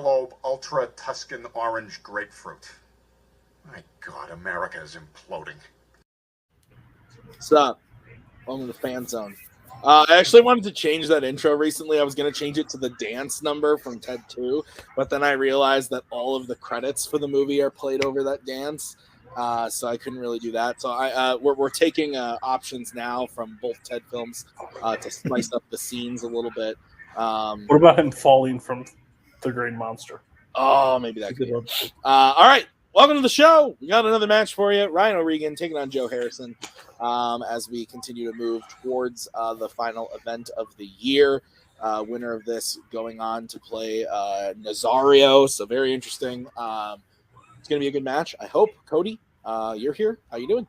Michelob Ultra Tuscan Orange Grapefruit. My God, America is imploding. What's up? Welcome to the Fanzone. I actually wanted to change that intro recently. I was going to change it to the dance number from Ted 2, but then I realized that all of the credits for the movie are played over that dance, so I couldn't really do that. So we're taking options now from both Ted films to spice up the scenes a little bit. What about him falling from the Green Monster? Oh, maybe that could be it. All right. Welcome to the show. We got another match for you. Ryan O'Regan taking on Joe Harrison as we continue to move towards the final event of the year. Winner of this going on to play Nazario. So very interesting. It's going to be a good match, I hope. Cody, you're here. How you doing?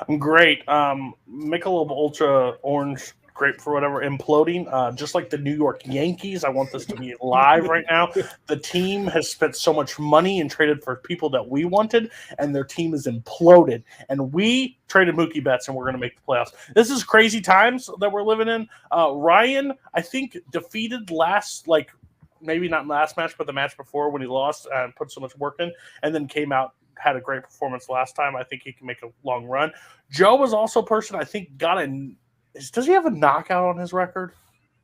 I'm great. Michelob Ultra Orange Grape for whatever imploding, just like the New York Yankees. I want this to be live right now. The team has spent so much money and traded for people that we wanted, and their team is imploded. And we traded Mookie Betts, and we're going to make the playoffs. This is crazy times that we're living in. Ryan, I think, defeated maybe not last match, but the match before when he lost and put so much work in, and then came out, had a great performance last time. I think he can make a long run. Joe was also a person I think got in. Does he have a knockout on his record?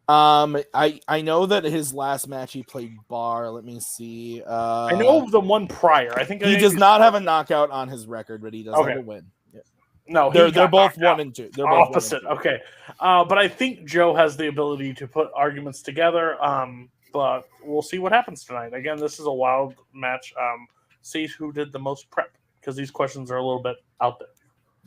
I know that his last match he played Bar. Let me see. I know of the one prior. I think he does not have a knockout on his record, but he does have a win. Yeah. No, they're both 1 and 2. They're both opposite. Okay, but I think Joe has the ability to put arguments together. But we'll see what happens tonight. Again, this is a wild match. See who did the most prep, because these questions are a little bit out there.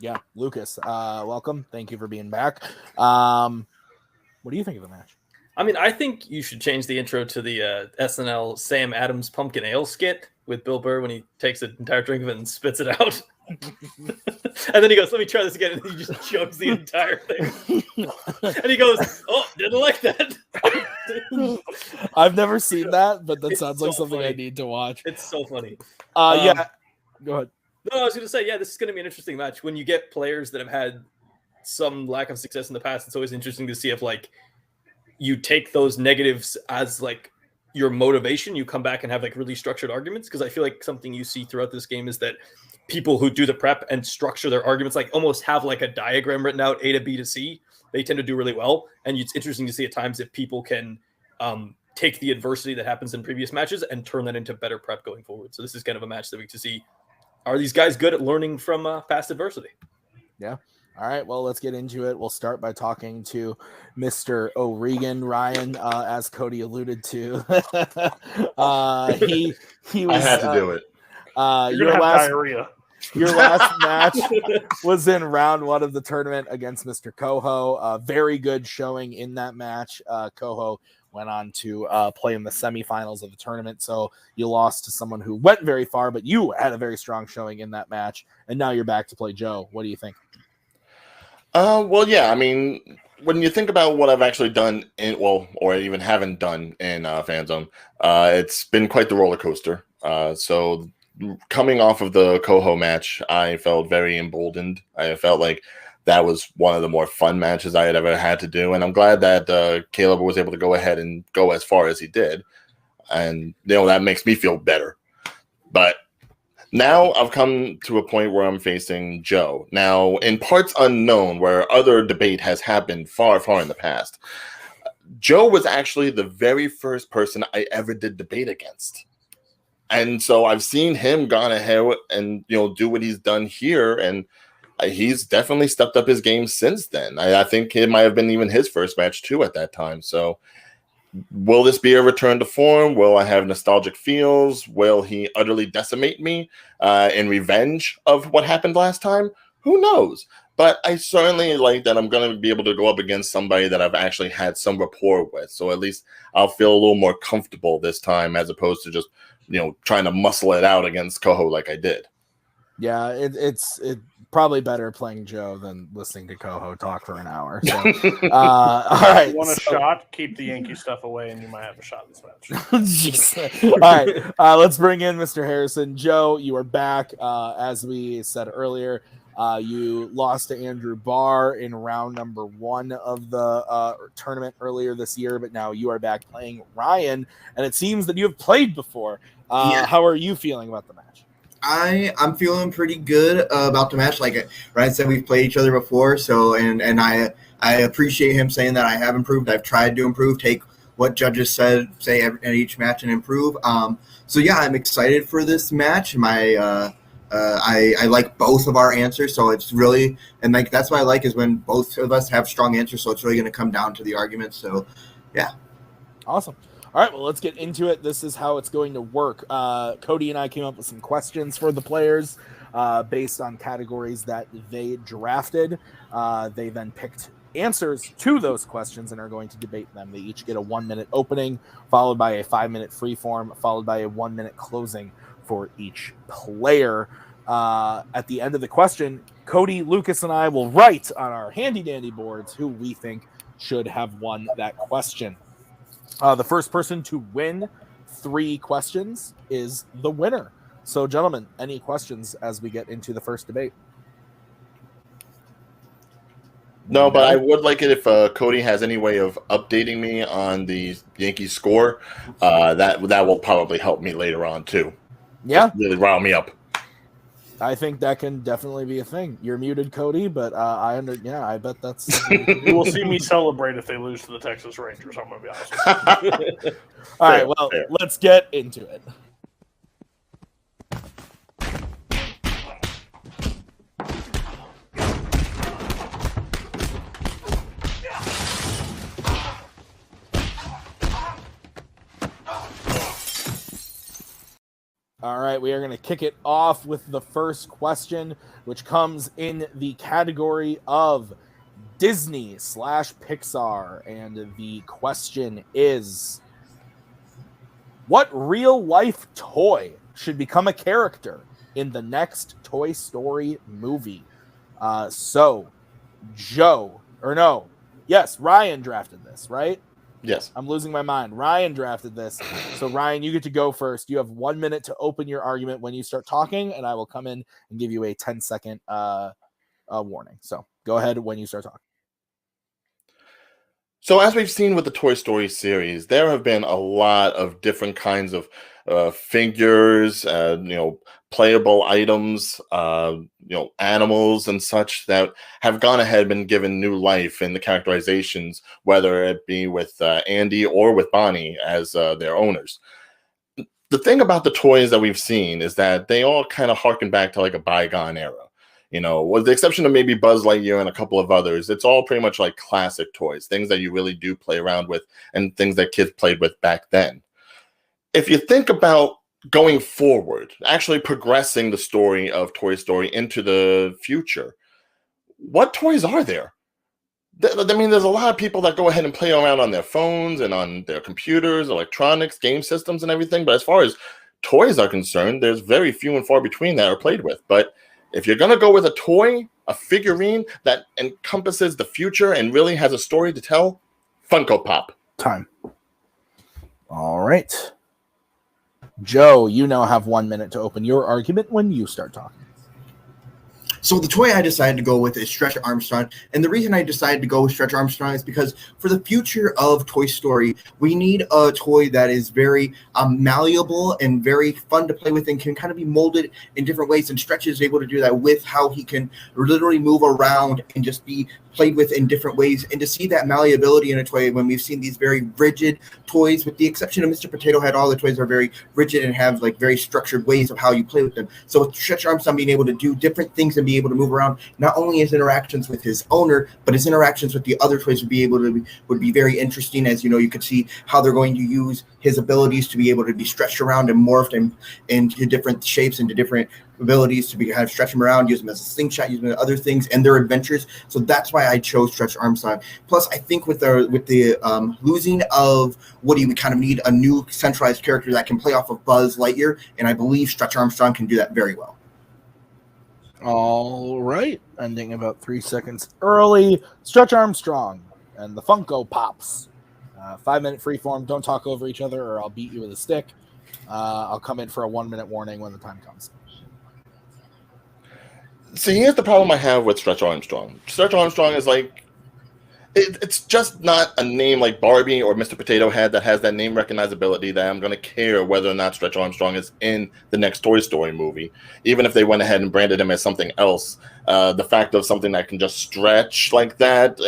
Yeah, Lucas, welcome. Thank you for being back. What do you think of the match? I mean, I think you should change the intro to the SNL Sam Adams Pumpkin Ale skit with Bill Burr when he takes an entire drink of it and spits it out. And then he goes, let me try this again. And he just chugs the entire thing. And he goes, oh, didn't like that. I've never seen that, but that sounds like something funny. I need to watch. It's so funny. Yeah, go ahead. No, I was going to say, yeah, this is going to be an interesting match. When you get players that have had some lack of success in the past, it's always interesting to see if, like, you take those negatives as, like, your motivation. You come back and have, like, really structured arguments. Because I feel like something you see throughout this game is that people who do the prep and structure their arguments, like, almost have, like, a diagram written out, A to B to C. They tend to do really well. And it's interesting to see at times if people can take the adversity that happens in previous matches and turn that into better prep going forward. So this is kind of a match that we get to see. Are these guys good at learning from past adversity? Yeah. All right. Well, let's get into it. We'll start by talking to Mr. O'Regan. Ryan, as Cody alluded to, he was. I had to do it. Your last match was in round 1 of the tournament against Mr. Coho. Very good showing in that match. Coho went on to play in the semifinals of the tournament. So you lost to someone who went very far, but you had a very strong showing in that match. And now you're back to play Joe. What do you think? Well, yeah, I mean, when you think about what I've actually done or even haven't done in Fanzone, it's been quite the roller coaster. So coming off of the Coho match, I felt very emboldened. I felt like that was one of the more fun matches I had ever had to do. And I'm glad that Caleb was able to go ahead and go as far as he did. And, that makes me feel better. But now I've come to a point where I'm facing Joe. Now, in parts unknown, where other debate has happened far, far in the past, Joe was actually the very first person I ever did debate against. And so I've seen him gone ahead and, do what he's done here. And he's definitely stepped up his game since then. I think it might have been even his first match, too, at that time. So will this be a return to form? Will I have nostalgic feels? Will he utterly decimate me in revenge of what happened last time? Who knows? But I certainly like that I'm going to be able to go up against somebody that I've actually had some rapport with. So at least I'll feel a little more comfortable this time as opposed to just, trying to muscle it out against Coho like I did. Yeah, it's probably better playing Joe than listening to Coho talk for an hour. So, all right. You want a shot? Keep the Yankee stuff away, and you might have a shot in this match. Jeez. All right, let's bring in Mr. Harrison. Joe, you are back. As we said earlier, You lost to Andrew Barr in round number 1 of the tournament earlier this year, but now you are back playing Ryan, and it seems that you have played before. How are you feeling about the match? I'm feeling pretty good about the match. Like Ryan said, we've played each other before, so and I appreciate him saying that I have improved. I've tried to improve, take what judges say at each match and improve. So yeah, I'm excited for this match. I like both of our answers, so it's really, and like that's what I like is when both of us have strong answers. So it's really going to come down to the arguments. So yeah, awesome. All right, well, let's get into it. This is how it's going to work. Cody and I came up with some questions for the players based on categories that they drafted. They then picked answers to those questions and are going to debate them. They each get a 1-minute opening, followed by a 5-minute freeform, followed by a 1-minute closing for each player. At the end of the question, Cody, Lucas, and I will write on our handy-dandy boards who we think should have won that question. The first person to win 3 questions is the winner. So, gentlemen, any questions as we get into the first debate? No, but I would like it if Cody has any way of updating me on the Yankees score. That will probably help me later on, too. Yeah. Just really rile me up. I think that can definitely be a thing. You're muted, Cody, but I bet that's. You will see me celebrate if they lose to the Texas Rangers. I'm going to be honest. All right, well, let's get into it. All right, we are going to kick it off with the first question, which comes in the category of Disney/Pixar. And the question is, what real-life toy should become a character in the next Toy Story movie? Ryan drafted this, right? Yes. I'm losing my mind. Ryan drafted this. So, Ryan, you get to go first. You have 1 minute to open your argument when you start talking, and I will come in and give you a 10-second warning. So, go ahead when you start talking. So, as we've seen with the Toy Story series, there have been a lot of different kinds of figures, playable items, animals and such that have gone ahead and been given new life in the characterizations, whether it be with Andy or with Bonnie as their owners. The thing about the toys that we've seen is that they all kind of harken back to like a bygone era. With the exception of maybe Buzz Lightyear and a couple of others, it's all pretty much like classic toys, things that you really do play around with and things that kids played with back then. If you think about going forward, actually progressing the story of Toy Story into the future, what toys are there? I mean, there's a lot of people that go ahead and play around on their phones and on their computers, electronics, game systems, and everything. But as far as toys are concerned, there's very few and far between that are played with. But if you're going to go with a toy, a figurine that encompasses the future and really has a story to tell, Funko Pop. Time. All right. Joe, you now have 1 minute to open your argument when you start talking. So the toy I decided to go with is Stretch Armstrong. And the reason I decided to go with Stretch Armstrong is because for the future of Toy Story, we need a toy that is very malleable and very fun to play with and can kind of be molded in different ways. And Stretch is able to do that with how he can literally move around and just be played with in different ways. And to see that malleability in a toy when we've seen these very rigid toys, with the exception of Mr. Potato Head, all the toys are very rigid and have like very structured ways of how you play with them. So with Stretch Armstrong being able to do different things and be able to move around, not only his interactions with his owner, but his interactions with the other toys would be very interesting. As you could see how they're going to use his abilities to be able to be stretched around and morphed into different shapes, into different abilities to be kind of stretch them around, use them as a slingshot, use them in other things and their adventures. So that's why I chose Stretch Armstrong. Plus, I think with the losing of Woody, we kind of need a new centralized character that can play off of Buzz Lightyear, and I believe Stretch Armstrong can do that very well. All right, ending about 3 seconds early. Stretch Armstrong and the Funko Pops. 5-minute freeform. Don't talk over each other, or I'll beat you with a stick. I'll come in for a 1 minute warning when the time comes. See, here's the problem I have with Stretch Armstrong. Stretch Armstrong is like, it's just not a name like Barbie or Mr. Potato Head that has that name recognizability that I'm going to care whether or not Stretch Armstrong is in the next Toy Story movie. Even if they went ahead and branded him as something else, the fact of something that can just stretch like that,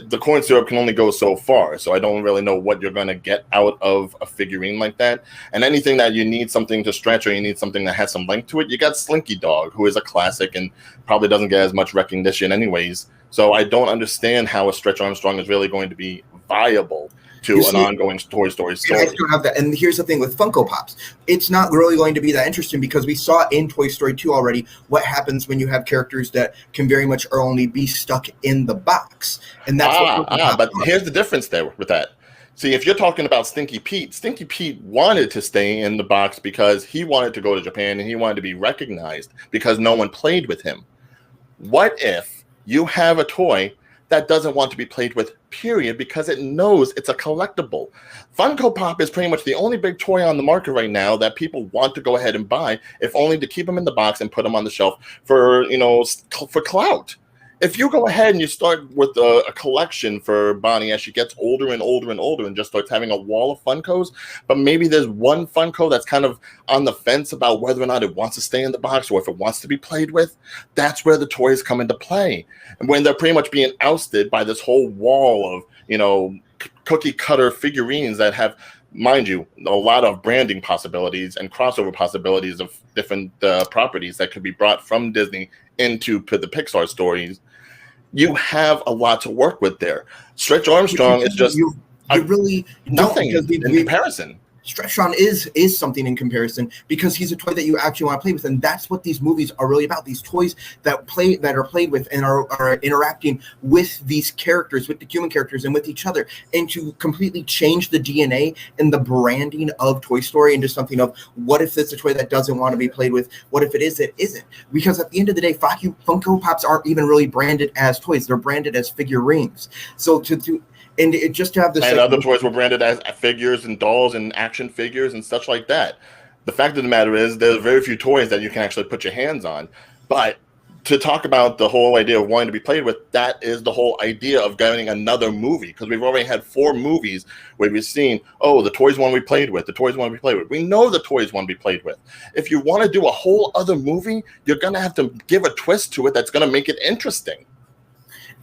the corn syrup can only go so far. So I don't really know what you're going to get out of a figurine like that. And anything that you need something to stretch or you need something that has some length to it, you got Slinky Dog, who is a classic and probably doesn't get as much recognition anyways. So I don't understand how a Stretch Armstrong is really going to be viable to an ongoing Toy Story story. I still have that. And here's the thing with Funko Pops. It's not really going to be that interesting because we saw in Toy Story 2 already what happens when you have characters that can very much only be stuck in the box. And that's but here's the difference there with that. See, if you're talking about Stinky Pete wanted to stay in the box because he wanted to go to Japan and he wanted to be recognized because no one played with him. What if you have a toy that doesn't want to be played with, period, because it knows it's a collectible? Funko Pop is pretty much the only big toy on the market right now that people want to go ahead and buy, if only to keep them in the box and put them on the shelf for, for clout. If you go ahead and you start with a collection for Bonnie as she gets older and older and older and just starts having a wall of Funkos, but maybe there's one Funko that's kind of on the fence about whether or not it wants to stay in the box or if it wants to be played with, that's where the toys come into play. And when they're pretty much being ousted by this whole wall of, cookie cutter figurines that have, mind you, a lot of branding possibilities and crossover possibilities of different properties that could be brought from Disney into the Pixar stories, you have a lot to work with there. Stretch Armstrong is just really nothing in comparison. Stretchon is something in comparison because he's a toy that you actually want to play with, and that's what these movies are really about. These toys that are played with and are interacting with these characters, with the human characters, and with each other, and to completely change the DNA and the branding of Toy Story into something of what if it's a toy that doesn't want to be played with? What if it is? It isn't. Because at the end of the day, Funko Pops aren't even really branded as toys; they're branded as figurines. So just to have this, and other toys were branded as figures and dolls and action figures and such like that. The fact of the matter is, there's very few toys that you can actually put your hands on. But to talk about the whole idea of wanting to be played with, that is the whole idea of getting another movie, because we've already had 4 movies where we've seen, the toys want to be played with, the toys want to be played with. We know the toys want to be played with. If you want to do a whole other movie, you're going to have to give a twist to it that's going to make it interesting.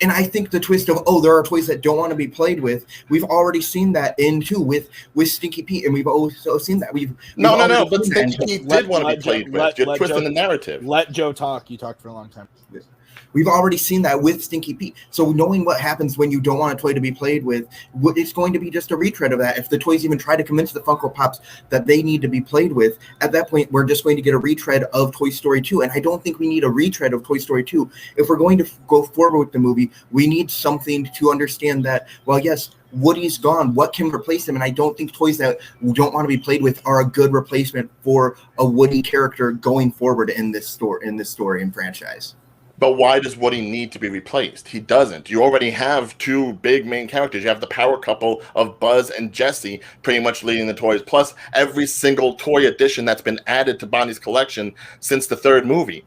And I think the twist of, there are toys that don't want to be played with, we've already seen that in too with Stinky Pete, and we've also seen that. No, but Stinky Pete did want to be played with. You're twisting the narrative. Let Joe talk. You talked for a long time. Yes. We've already seen that with Stinky Pete. So knowing what happens when you don't want a toy to be played with, it's going to be just a retread of that. If the toys even try to convince the Funko Pops that they need to be played with, at that point, we're just going to get a retread of Toy Story 2. And I don't think we need a retread of Toy Story 2. If we're going to go forward with the movie, we need something to understand that, well, yes, Woody's gone. What can replace him? And I don't think toys that don't want to be played with are a good replacement for a Woody character going forward in this story and franchise. But why does Woody need to be replaced? He doesn't. You already have 2 big main characters. You have the power couple of Buzz and Jessie pretty much leading the toys, plus every single toy addition that's been added to Bonnie's collection since the 3rd movie.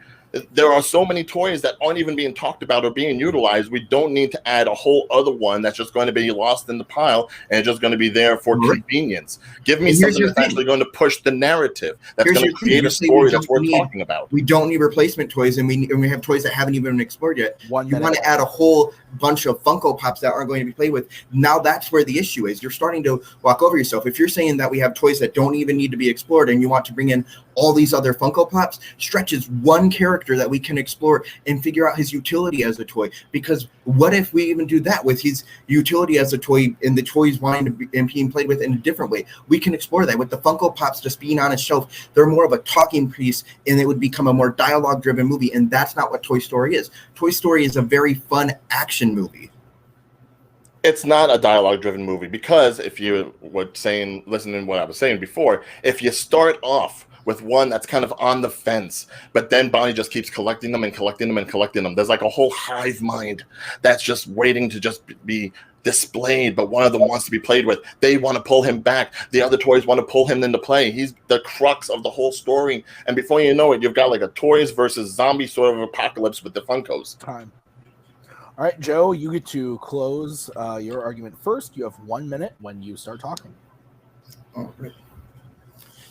There are so many toys that aren't even being talked about or being utilized. We don't need to add a whole other one that's just going to be lost in the pile and just going to to be there for convenience. Give me something that's actually going to push the narrative. That's going to create a story that's worth talking about. We don't need replacement toys, and we have toys that haven't even been explored yet. You want to add a whole bunch of Funko Pops that aren't going to be played with. Now that's where the issue is. You're starting to walk over yourself. If you're saying that we have toys that don't even need to be explored and you want to bring in all these other Funko Pops, Stretch is one character that we can explore and figure out his utility as a toy. Because what if we even do that with his utility as a toy and the toys wanting to be and being played with in a different way? We can explore that. With the Funko Pops just being on a shelf, they're more of a talking piece and it would become a more dialogue-driven movie, and that's not what Toy Story is. Toy Story is a very fun action movie. It's not a dialogue-driven movie because if you were listening to what I was saying before, if you start off with one that's kind of on the fence, but then Bonnie just keeps collecting them and collecting them and collecting them. There's like a whole hive mind that's just waiting to just be displayed, but one of them wants to be played with. They want to pull him back. The other toys want to pull him into play. He's the crux of the whole story. And before you know it, you've got like a toys versus zombie sort of apocalypse with the Funkos. Time. All right, Joe, you get to close your argument first. You have 1 minute when you start talking. All right.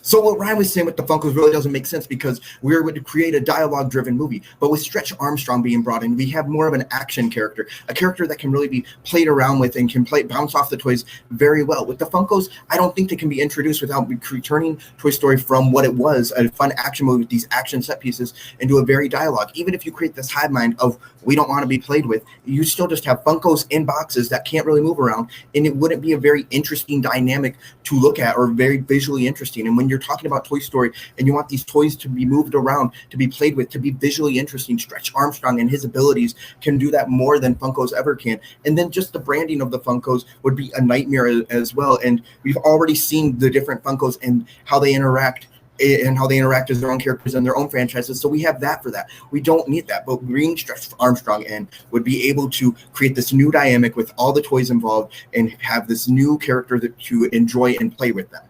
So what Ryan was saying with the Funkos really doesn't make sense because we were going to create a dialogue-driven movie. But with Stretch Armstrong being brought in, we have more of an action character, a character that can really be played around with and can bounce off the toys very well. With the Funkos, I don't think they can be introduced without returning Toy Story from what it was, a fun action movie with these action set pieces, into a very dialogue. Even if you create this hive mind of we don't want to be played with, you still just have Funkos in boxes that can't really move around, and it wouldn't be a very interesting dynamic to look at or very visually interesting. And when you're talking about Toy Story and you want these toys to be moved around, to be played with, to be visually interesting, Stretch Armstrong and his abilities can do that more than Funkos ever can. And then just the branding of the Funkos would be a nightmare as well. And we've already seen the different Funkos and how they interact as their own characters and their own franchises. So we have that for that. We don't need that. But bringing Stretch Armstrong in would be able to create this new dynamic with all the toys involved and have this new character to enjoy and play with them.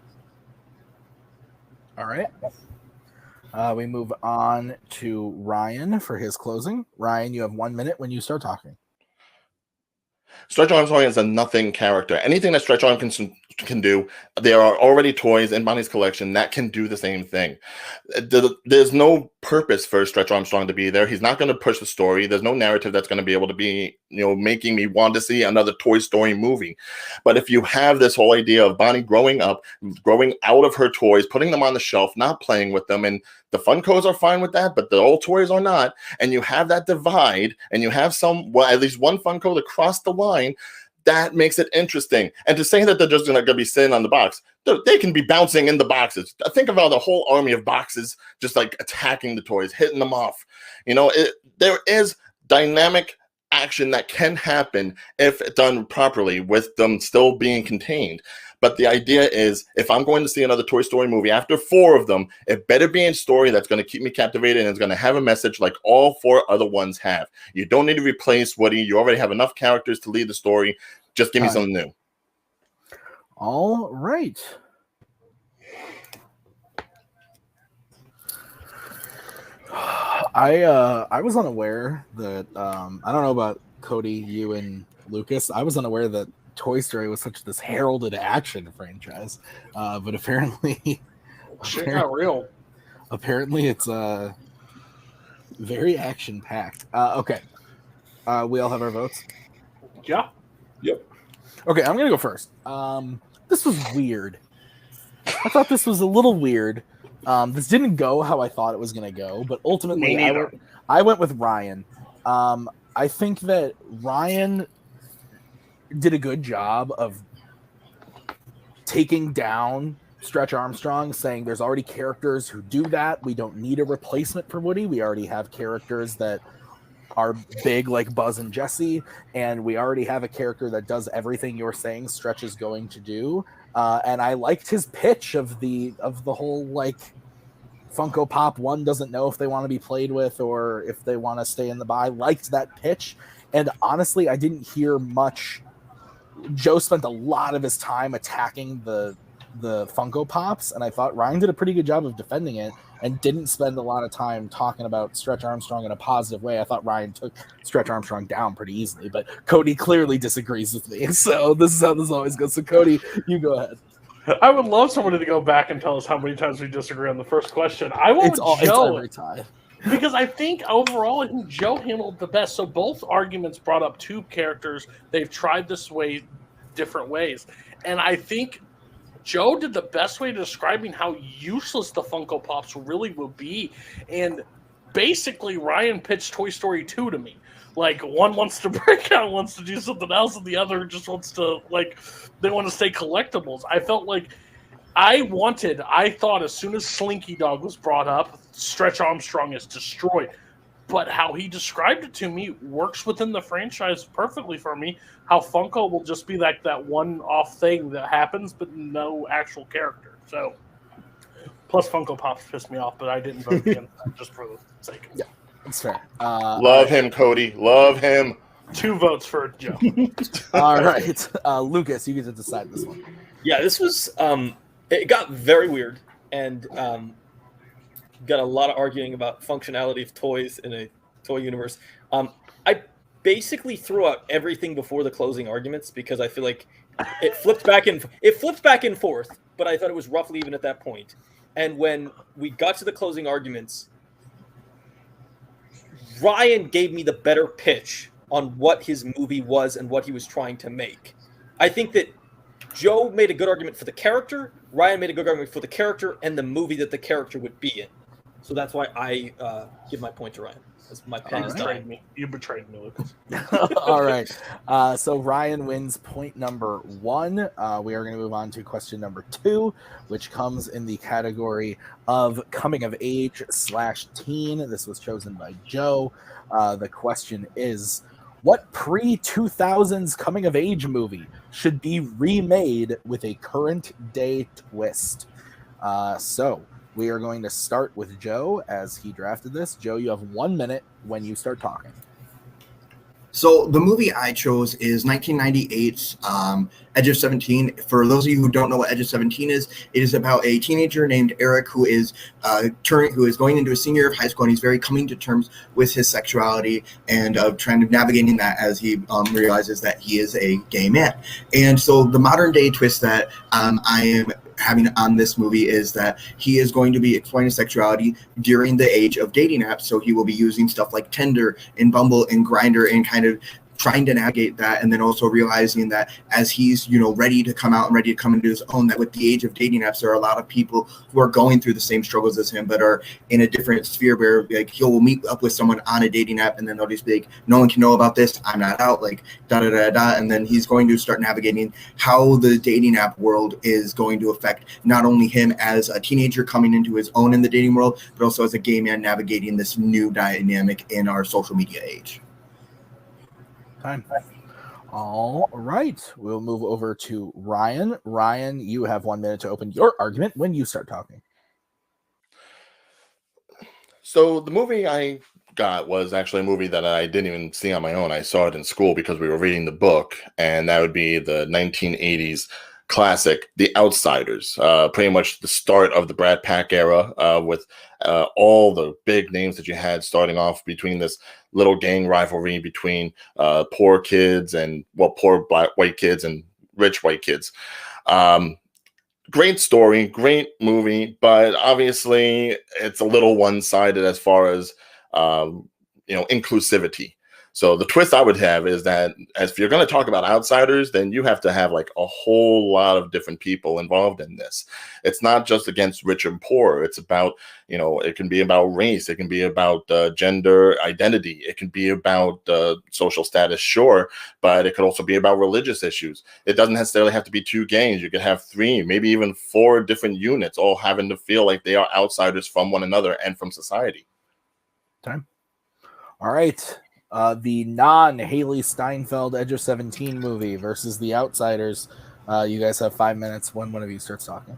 All right. We move on to Ryan for his closing. Ryan, you have 1 minute when you start talking. Stretch Armstrong is a nothing character. Anything that Stretch Armstrong can do, there are already toys in Bonnie's collection that can do the same thing. There's no purpose for Stretch Armstrong to be there. He's not going to push the story. There's no narrative that's going to be able to be, making me want to see another Toy Story movie. But if you have this whole idea of Bonnie growing up, growing out of her toys, putting them on the shelf, not playing with them, and the Funkos are fine with that, but the old toys are not, and you have that divide, and you have at least one Funko to cross the line, that makes it interesting. And to say that they're just going to be sitting on the box, they can be bouncing in the boxes. Think about the whole army of boxes just like attacking the toys, hitting them off. There is dynamic action that can happen if done properly with them still being contained. But the idea is, if I'm going to see another Toy Story movie after 4 of them, it better be a story that's going to keep me captivated and it's going to have a message like all 4 other ones have. You don't need to replace Woody. You already have enough characters to lead the story. Just give me something new. All right. I was unaware that I don't know about Cody, you, and Lucas. I was unaware that Toy Story was such this heralded action franchise, but apparently not real. Apparently, it's very action packed. Okay, we all have our votes. Yeah. Yep. Okay, I'm gonna go first. This was weird. I thought this was a little weird. This didn't go how I thought it was gonna go, but ultimately, I went with Ryan. I think that Ryan did a good job of taking down Stretch Armstrong, saying there's already characters who do that. We don't need a replacement for Woody. We already have characters that are big like Buzz and Jesse, and we already have a character that does everything you're saying Stretch is going to do. And I liked his pitch of the whole like Funko Pop one doesn't know if they want to be played with or if they want to stay in the buy. I liked that pitch, and honestly, I didn't hear much. Joe spent a lot of his time attacking the Funko Pops, and I thought Ryan did a pretty good job of defending it and didn't spend a lot of time talking about Stretch Armstrong in a positive way. I thought Ryan took Stretch Armstrong down pretty easily, but Cody clearly disagrees with me. So this is how this always goes. So Cody, you go ahead. I would love somebody to go back and tell us how many times we disagree on the first question. I won't Joe. It's every time. Because I think overall, I think Joe handled the best. So both arguments brought up 2 characters. They've tried this way different ways. And I think Joe did the best way of describing how useless the Funko Pops really would be. And basically, Ryan pitched Toy Story 2 to me. Like, one wants to break out, wants to do something else, and the other just wants to, they want to stay collectibles. I felt like I thought as soon as Slinky Dog was brought up, Stretch Armstrong is destroyed. But how he described it to me works within the franchise perfectly for me. How Funko will just be like that one-off thing that happens, but no actual character. So Plus, Funko Pops pissed me off, but I didn't vote against that just for the sake of it. Yeah, that's fair. Love him, Cody. Love him. 2 votes for Joe. All right, Lucas, you get to decide this one. Yeah, this was it got very weird and got a lot of arguing about functionality of toys in a toy universe. I basically threw out everything before the closing arguments because I feel like it flipped back and forth, but I thought it was roughly even at that point. And when we got to the closing arguments, Ryan gave me the better pitch on what his movie was and what he was trying to make. I think that Joe made a good argument for the character, Ryan made a good argument for the character and the movie that the character would be in. So that's why I give my point to Ryan. As my pen is dying. You betrayed me, Lucas. All right. So Ryan wins point number 1. We are going to move on to question number 2, which comes in the category of coming of age / teen. This was chosen by Joe. The question is, what pre-2000s coming of age movie should be remade with a current day twist? So we are going to start with Joe as he drafted this. Joe, you have 1 minute when you start talking. So the movie I chose is 1998's Edge of 17. For those of you who don't know what Edge of 17 is, it is about a teenager named Eric who is going into a senior year of high school, and he's very coming to terms with his sexuality and trying to navigating that as he realizes that he is a gay man. And so the modern day twist that I am having on this movie is that he is going to be exploring his sexuality during the age of dating apps. So he will be using stuff like Tinder and Bumble and Grindr and kind of trying to navigate that, and then also realizing that as he's ready to come out and ready to come into his own, that with the age of dating apps, there are a lot of people who are going through the same struggles as him but are in a different sphere where like he'll meet up with someone on a dating app and then they'll just be like, no one can know about this, I'm not out, like da da da da, and then he's going to start navigating how the dating app world is going to affect not only him as a teenager coming into his own in the dating world, but also as a gay man navigating this new dynamic in our social media age. Time. All right. We'll move over to Ryan. Ryan, you have 1 minute to open your argument when you start talking. So the movie I got was actually a movie that I didn't even see on my own. I saw it in school because we were reading the book, and that would be the 1980s classic, The Outsiders. Pretty much the start of the Brad Pack era with all the big names that you had starting off between this little gang rivalry between poor kids and, poor black white kids and rich white kids. Great story, great movie, but obviously it's a little one-sided as far as inclusivity. So the twist I would have is that if you're going to talk about outsiders, then you have to have like a whole lot of different people involved in this. It's not just against rich and poor. It's about, it can be about race. It can be about gender identity. It can be about social status, sure, but it could also be about religious issues. It doesn't necessarily have to be 2 gangs. You could have 3, maybe even 4 different units, all having to feel like they are outsiders from one another and from society. Time. All right. The non-Haley Steinfeld Edge of 17 movie versus The Outsiders. You guys have 5 minutes when one of you starts talking.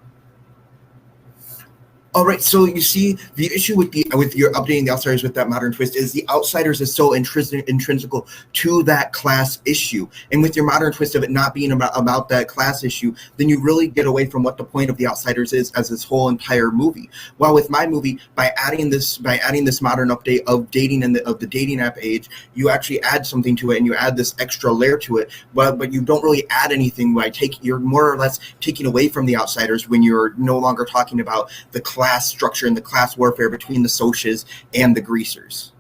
All right, so you see, the issue with your updating The Outsiders with that modern twist is The Outsiders is so intrinsical to that class issue. And with your modern twist of it not being about that class issue, then you really get away from what the point of The Outsiders is as this whole entire movie. While with my movie, by adding this modern update of dating and of the dating app age, you actually add something to it and you add this extra layer to it. But you don't really add anything by you're more or less taking away from The Outsiders when you're no longer talking about the class structure and the class warfare between the socias and the greasers.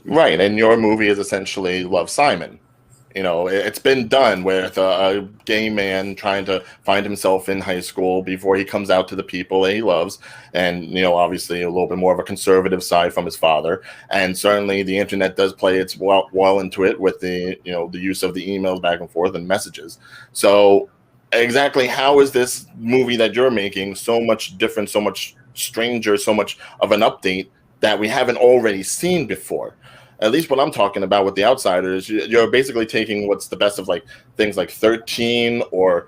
Right, and your movie is essentially Love, Simon. It's been done with a gay man trying to find himself in high school before he comes out to the people that he loves, and obviously a little bit more of a conservative side from his father, and certainly the internet does play its well into it with the the use of the emails back and forth and messages. So exactly how is this movie that you're making so much different, so much stranger, so much of an update that we haven't already seen before? At least what I'm talking about with The Outsiders, you're basically taking what's the best of like things like 13 or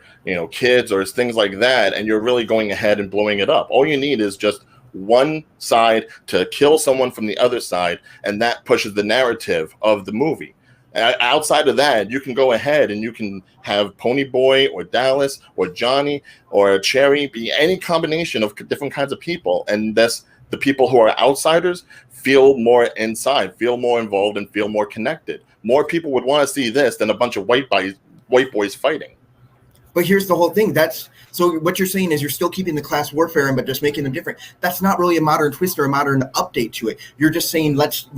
Kids or things like that, and you're really going ahead and blowing it up. All you need is just one side to kill someone from the other side, and that pushes the narrative of the movie. Outside of that, you can go ahead and you can have Pony Boy or Dallas or Johnny or Cherry be any combination of different kinds of people, and that's the people who are outsiders feel more inside, feel more involved, and feel more connected. More people would want to see this than a bunch of white boys fighting. But here's the whole thing. So what you're saying is you're still keeping the class warfare in, but just making them different. That's not really a modern twist or a modern update to it. You're just saying let's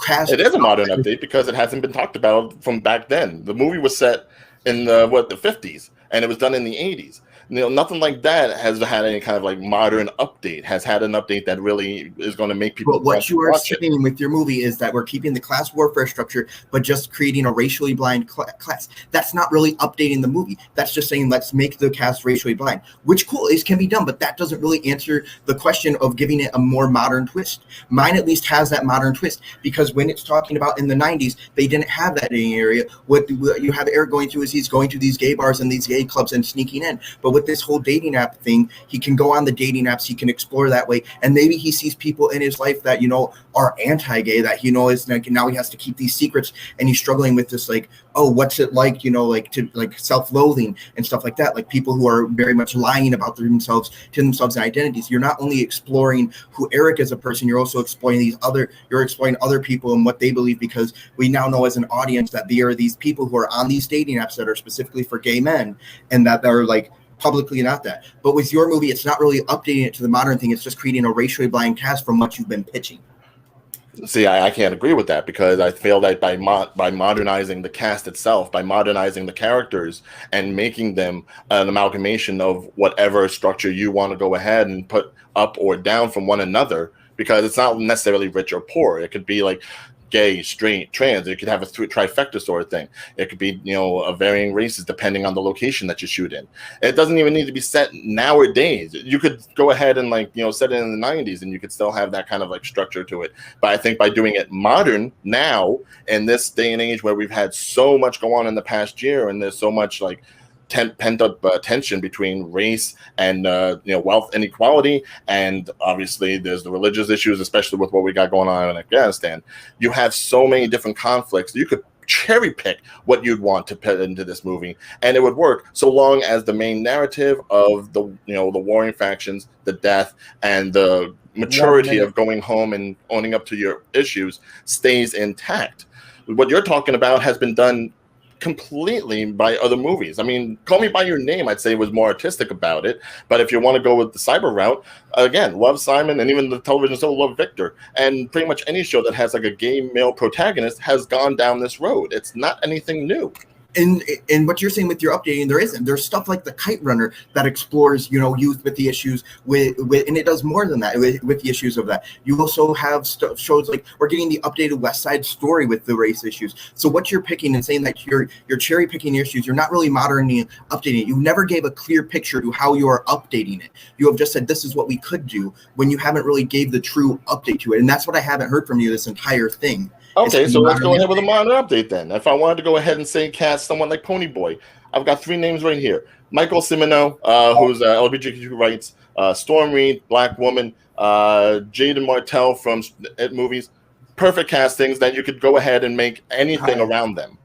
cast. It is a modern update because it hasn't been talked about from back then. The movie was set in the 50s, and it was done in the 80s. Nothing like that has had any kind of like modern update, has had an update that really is going to make people. But what you are saying with your movie is that we're keeping the class warfare structure, but just creating a racially blind class. That's not really updating the movie. That's just saying let's make the cast racially blind, which can be done, but that doesn't really answer the question of giving it a more modern twist. Mine at least has that modern twist, because when it's talking about in the 90s, they didn't have that in any area. What you have Eric going through is he's going to these gay bars and these gay clubs and sneaking in. But with this whole dating app thing, he can go on the dating apps, he can explore that way, and maybe he sees people in his life that are anti-gay, that is like now he has to keep these secrets, and he's struggling with this like, oh, what's it like, like self-loathing and stuff like that, like people who are very much lying about themselves and identities. You're not only exploring who Eric is a person, you're also exploring other people and what they believe, because we now know as an audience that there are these people who are on these dating apps that are specifically for gay men, and that they're like publicly not that. But with your movie, it's not really updating it to the modern thing. It's just creating a racially blind cast from what you've been pitching. See, I can't agree with that, because I feel that by modernizing the cast itself, by modernizing the characters and making them an amalgamation of whatever structure you want to go ahead and put up or down from one another, because it's not necessarily rich or poor. It could be like gay, straight, trans. It could have a trifecta sort of thing. It could be, a varying races depending on the location that you shoot in. It doesn't even need to be set nowadays. You could go ahead and set it in the 90s, and you could still have that kind of like structure to it. But I think by doing it modern now, in this day and age where we've had so much go on in the past year, and there's so much like pent up tension between race and wealth inequality, and obviously there's the religious issues, especially with what we got going on in Afghanistan. You have so many different conflicts. You could cherry pick what you'd want to put into this movie, and it would work so long as the main narrative of the the warring factions, the death, and the maturity of going home and owning up to your issues stays intact. What you're talking about has been done completely by other movies. I mean, Call Me By Your Name, I'd say, was more artistic about it. But if you want to go with the cyber route, again, love Simon, and even the television show love Victor. And pretty much any show that has like a gay male protagonist has gone down this road. It's not anything new. And what you're saying with your updating, there's stuff like The Kite Runner that explores youth with the issues with and it does more than that with the issues of that. You also have shows like we're getting the updated West Side Story with the race issues. So what you're picking and saying that you're cherry picking issues, you're not really modernly updating it. You never gave a clear picture to how you are updating it. You have just said this is what we could do, when you haven't really gave the true update to it. And that's what I haven't heard from you this entire thing. Okay, so let's go ahead with a modern update then. If I wanted to go ahead and say cast someone like Pony Boy, I've got 3 names right here. Michael Cimino, who's LGBTQ rights, Storm Reed, Black woman, Jaden Martell from It movies. Perfect castings that you could go ahead and make anything around them.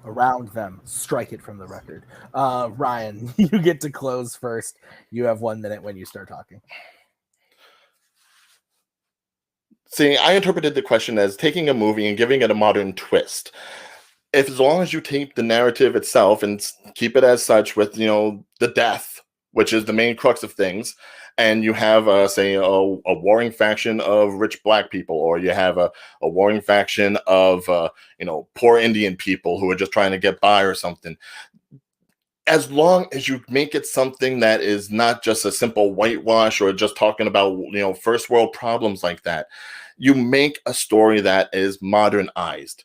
Around them. Strike it from the record. Ryan, you get to close first. You have 1 minute when you start talking. See, I interpreted the question as taking a movie and giving it a modern twist. As long as you take the narrative itself and keep it as such with, the death, which is the main crux of things, and you have, say, a warring faction of rich Black people, or you have a warring faction of, poor Indian people who are just trying to get by or something. As long as you make it something that is not just a simple whitewash or just talking about, first world problems like that, you make a story that is modernized.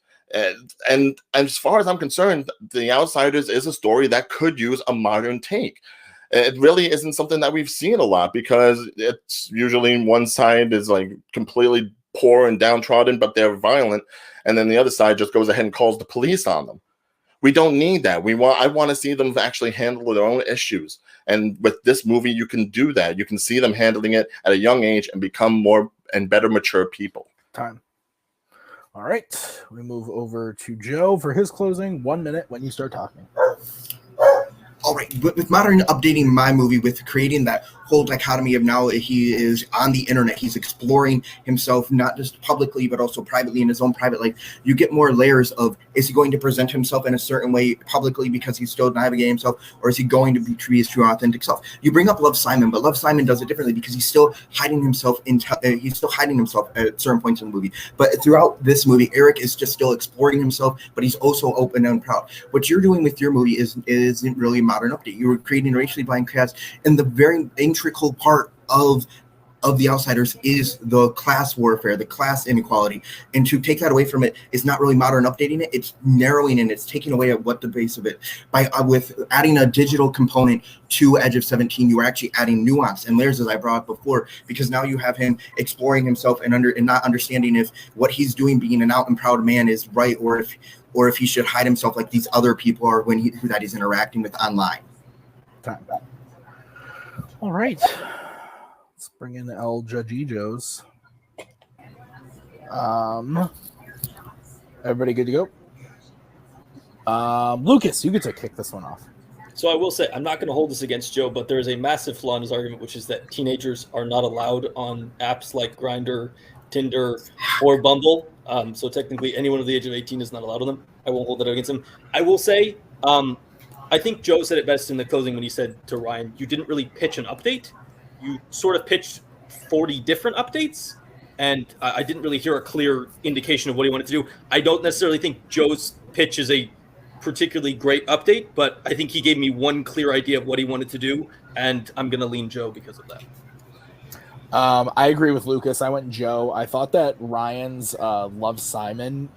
And as far as I'm concerned, The Outsiders is a story that could use a modern take. It really isn't something that we've seen a lot, because it's usually one side is like completely poor and downtrodden, but they're violent, and then the other side just goes ahead and calls the police on them. We don't need that. I want to see them actually handle their own issues. And with this movie, you can do that. You can see them handling it at a young age and become more and better mature people. Time. All right. We move over to Joe for his closing. 1 minute when you start talking. All right, with modern updating my movie, with creating that whole dichotomy of now he is on the internet, he's exploring himself not just publicly but also privately in his own private life. You get more layers of, is he going to present himself in a certain way publicly because he's still navigating himself, or is he going to be his true authentic self? You bring up Love Simon, but Love Simon does it differently because he's still hiding himself at certain points in the movie. But throughout this movie, Eric is just still exploring himself, but he's also open and proud. What you're doing with your movie isn't really modern update. You were creating a racially blind cast, and the very integral part of The Outsiders is the class warfare, the class inequality, and to take that away from it is not really modern updating it. It's narrowing and it's taking away at what the base of it by with adding a digital component to Edge of 17. You are actually adding nuance and layers, as I brought up before, because now you have him exploring himself and not understanding if what he's doing, being an out and proud man, is right, or if he should hide himself like these other people are that he's interacting with online. Time. All right. Let's bring in El Judgijos. Everybody good to go? Lucas, you get to kick this one off. So I will say, I'm not going to hold this against Joe, but there is a massive flaw in his argument, which is that teenagers are not allowed on apps like Grindr, Tinder, or Bumble. So technically, anyone of the age of 18 is not allowed on them. I won't hold that against him. I will say, I think Joe said it best in the closing when he said to Ryan, you didn't really pitch an update. You sort of pitched 40 different updates, and I didn't really hear a clear indication of what he wanted to do. I don't necessarily think Joe's pitch is a particularly great update, but I think he gave me one clear idea of what he wanted to do, and I'm going to lean Joe because of that. I agree with Lucas. I went Joe. I thought that Ryan's Love Simon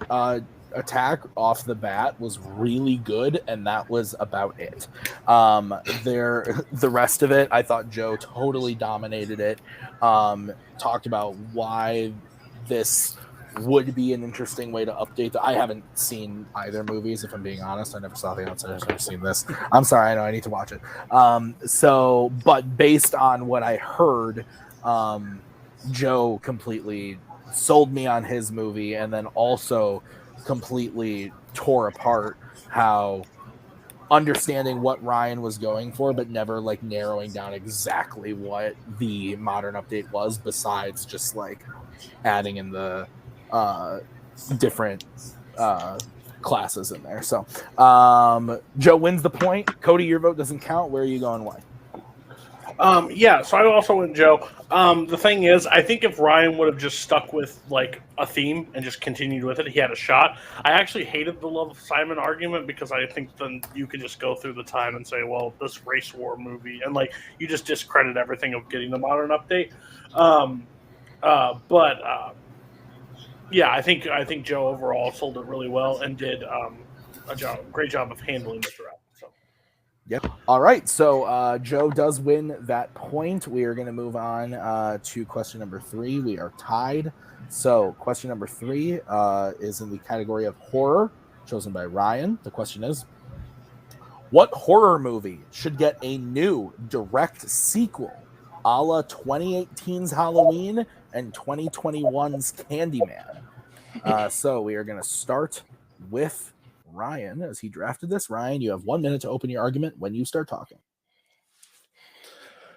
attack off the bat was really good, and that was about it. The rest of it, I thought Joe totally dominated it. Talked about why this would be an interesting way to update. I haven't seen either movies, if I'm being honest. I never saw The Outsiders. I've never seen this. I'm sorry. I know I need to watch it. But based on what I heard, Joe completely sold me on his movie, and then also completely tore apart how understanding what Ryan was going for, but never like narrowing down exactly what the modern update was, besides just like adding in the different classes in there. So Joe wins the point. Cody, your vote doesn't count. Where are you going? Why? Yeah, so I also went Joe. The thing is, I think if Ryan would have just stuck with like a theme and just continued with it, he had a shot. I actually hated the Love Simon argument because I think then you could just go through the time and say, well, this race war movie, and like you just discredit everything of getting the modern update. Yeah, I think Joe overall sold it really well and did a great job of handling it throughout. Yep. All right. So Joe does win that point. We are going to move on to question number 3. We are tied. So question number 3 is in the category of horror, chosen by Ryan. The question is, what horror movie should get a new direct sequel a la 2018's Halloween and 2021's Candyman? So we are going to start with Ryan, as he drafted this. Ryan, you have 1 minute to open your argument when you start talking.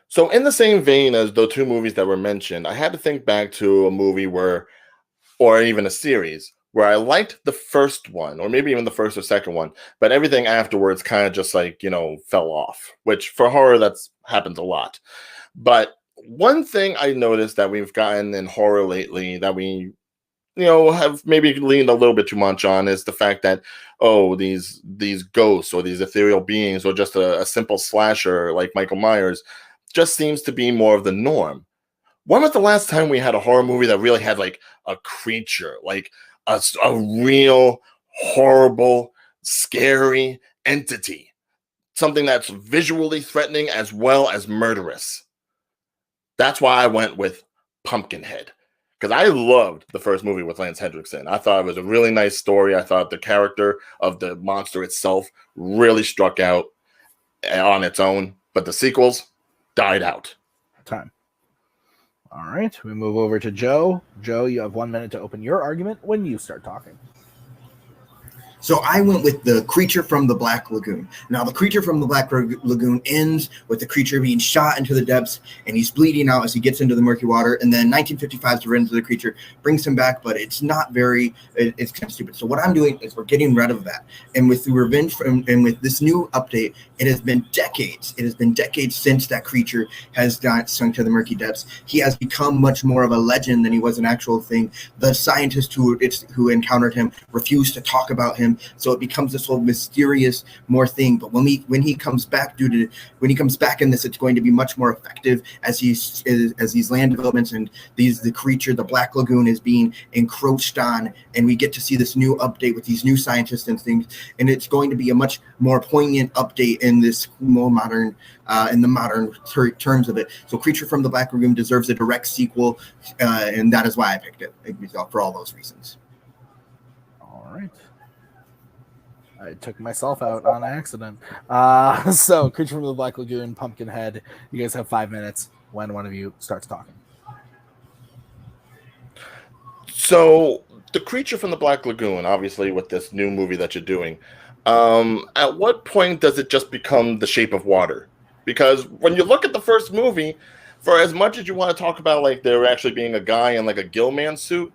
So in the same vein as the two movies that were mentioned, I had to think back to a movie or even a series where I liked the first one, or maybe even the first or second one, but everything afterwards kind of just like, fell off, which for horror, that's happens a lot. But one thing I noticed that we've gotten in horror lately that we have maybe leaned a little bit too much on is the fact that, these ghosts or these ethereal beings or just a simple slasher like Michael Myers just seems to be more of the norm. When was the last time we had a horror movie that really had like a creature, like a real horrible, scary entity? Something that's visually threatening as well as murderous. That's why I went with Pumpkinhead. because I loved the first movie with Lance Hendrickson. I thought it was a really nice story. I thought the character of the monster itself really struck out on its own, but the sequels died out. Time. All right, we move over to Joe. Joe, you have 1 minute to open your argument when you start talking. So I went with the creature from the Black Lagoon. Now, the creature from the Black Lagoon ends with the creature being shot into the depths, and he's bleeding out as he gets into the murky water. And then 1955's Revenge of the Creature brings him back, but it's not very, it's kind of stupid. So what I'm doing is we're getting rid of that. And with the Revenge and with this new update, it has been decades. It has been decades since that creature has sunk to the murky depths. He has become much more of a legend than he was an actual thing. The scientists who encountered him refused to talk about him. So it becomes this whole mysterious more thing. But when he comes back when he comes back in this, it's going to be much more effective as these land developments and the creature, the Black Lagoon, is being encroached on, and we get to see this new update with these new scientists and things. And it's going to be a much more poignant update in this more modern in the modern terms of it. So Creature from the Black Lagoon deserves a direct sequel, and that is why I picked it for all those reasons. All right. I took myself out on accident. So Creature from the Black Lagoon, Pumpkinhead, you guys have 5 minutes when one of you starts talking. So the Creature from the Black Lagoon, obviously with this new movie that you're doing, at what point does it just become The Shape of Water? Because when you look at the first movie, for as much as you want to talk about like there actually being a guy in like a Gillman suit,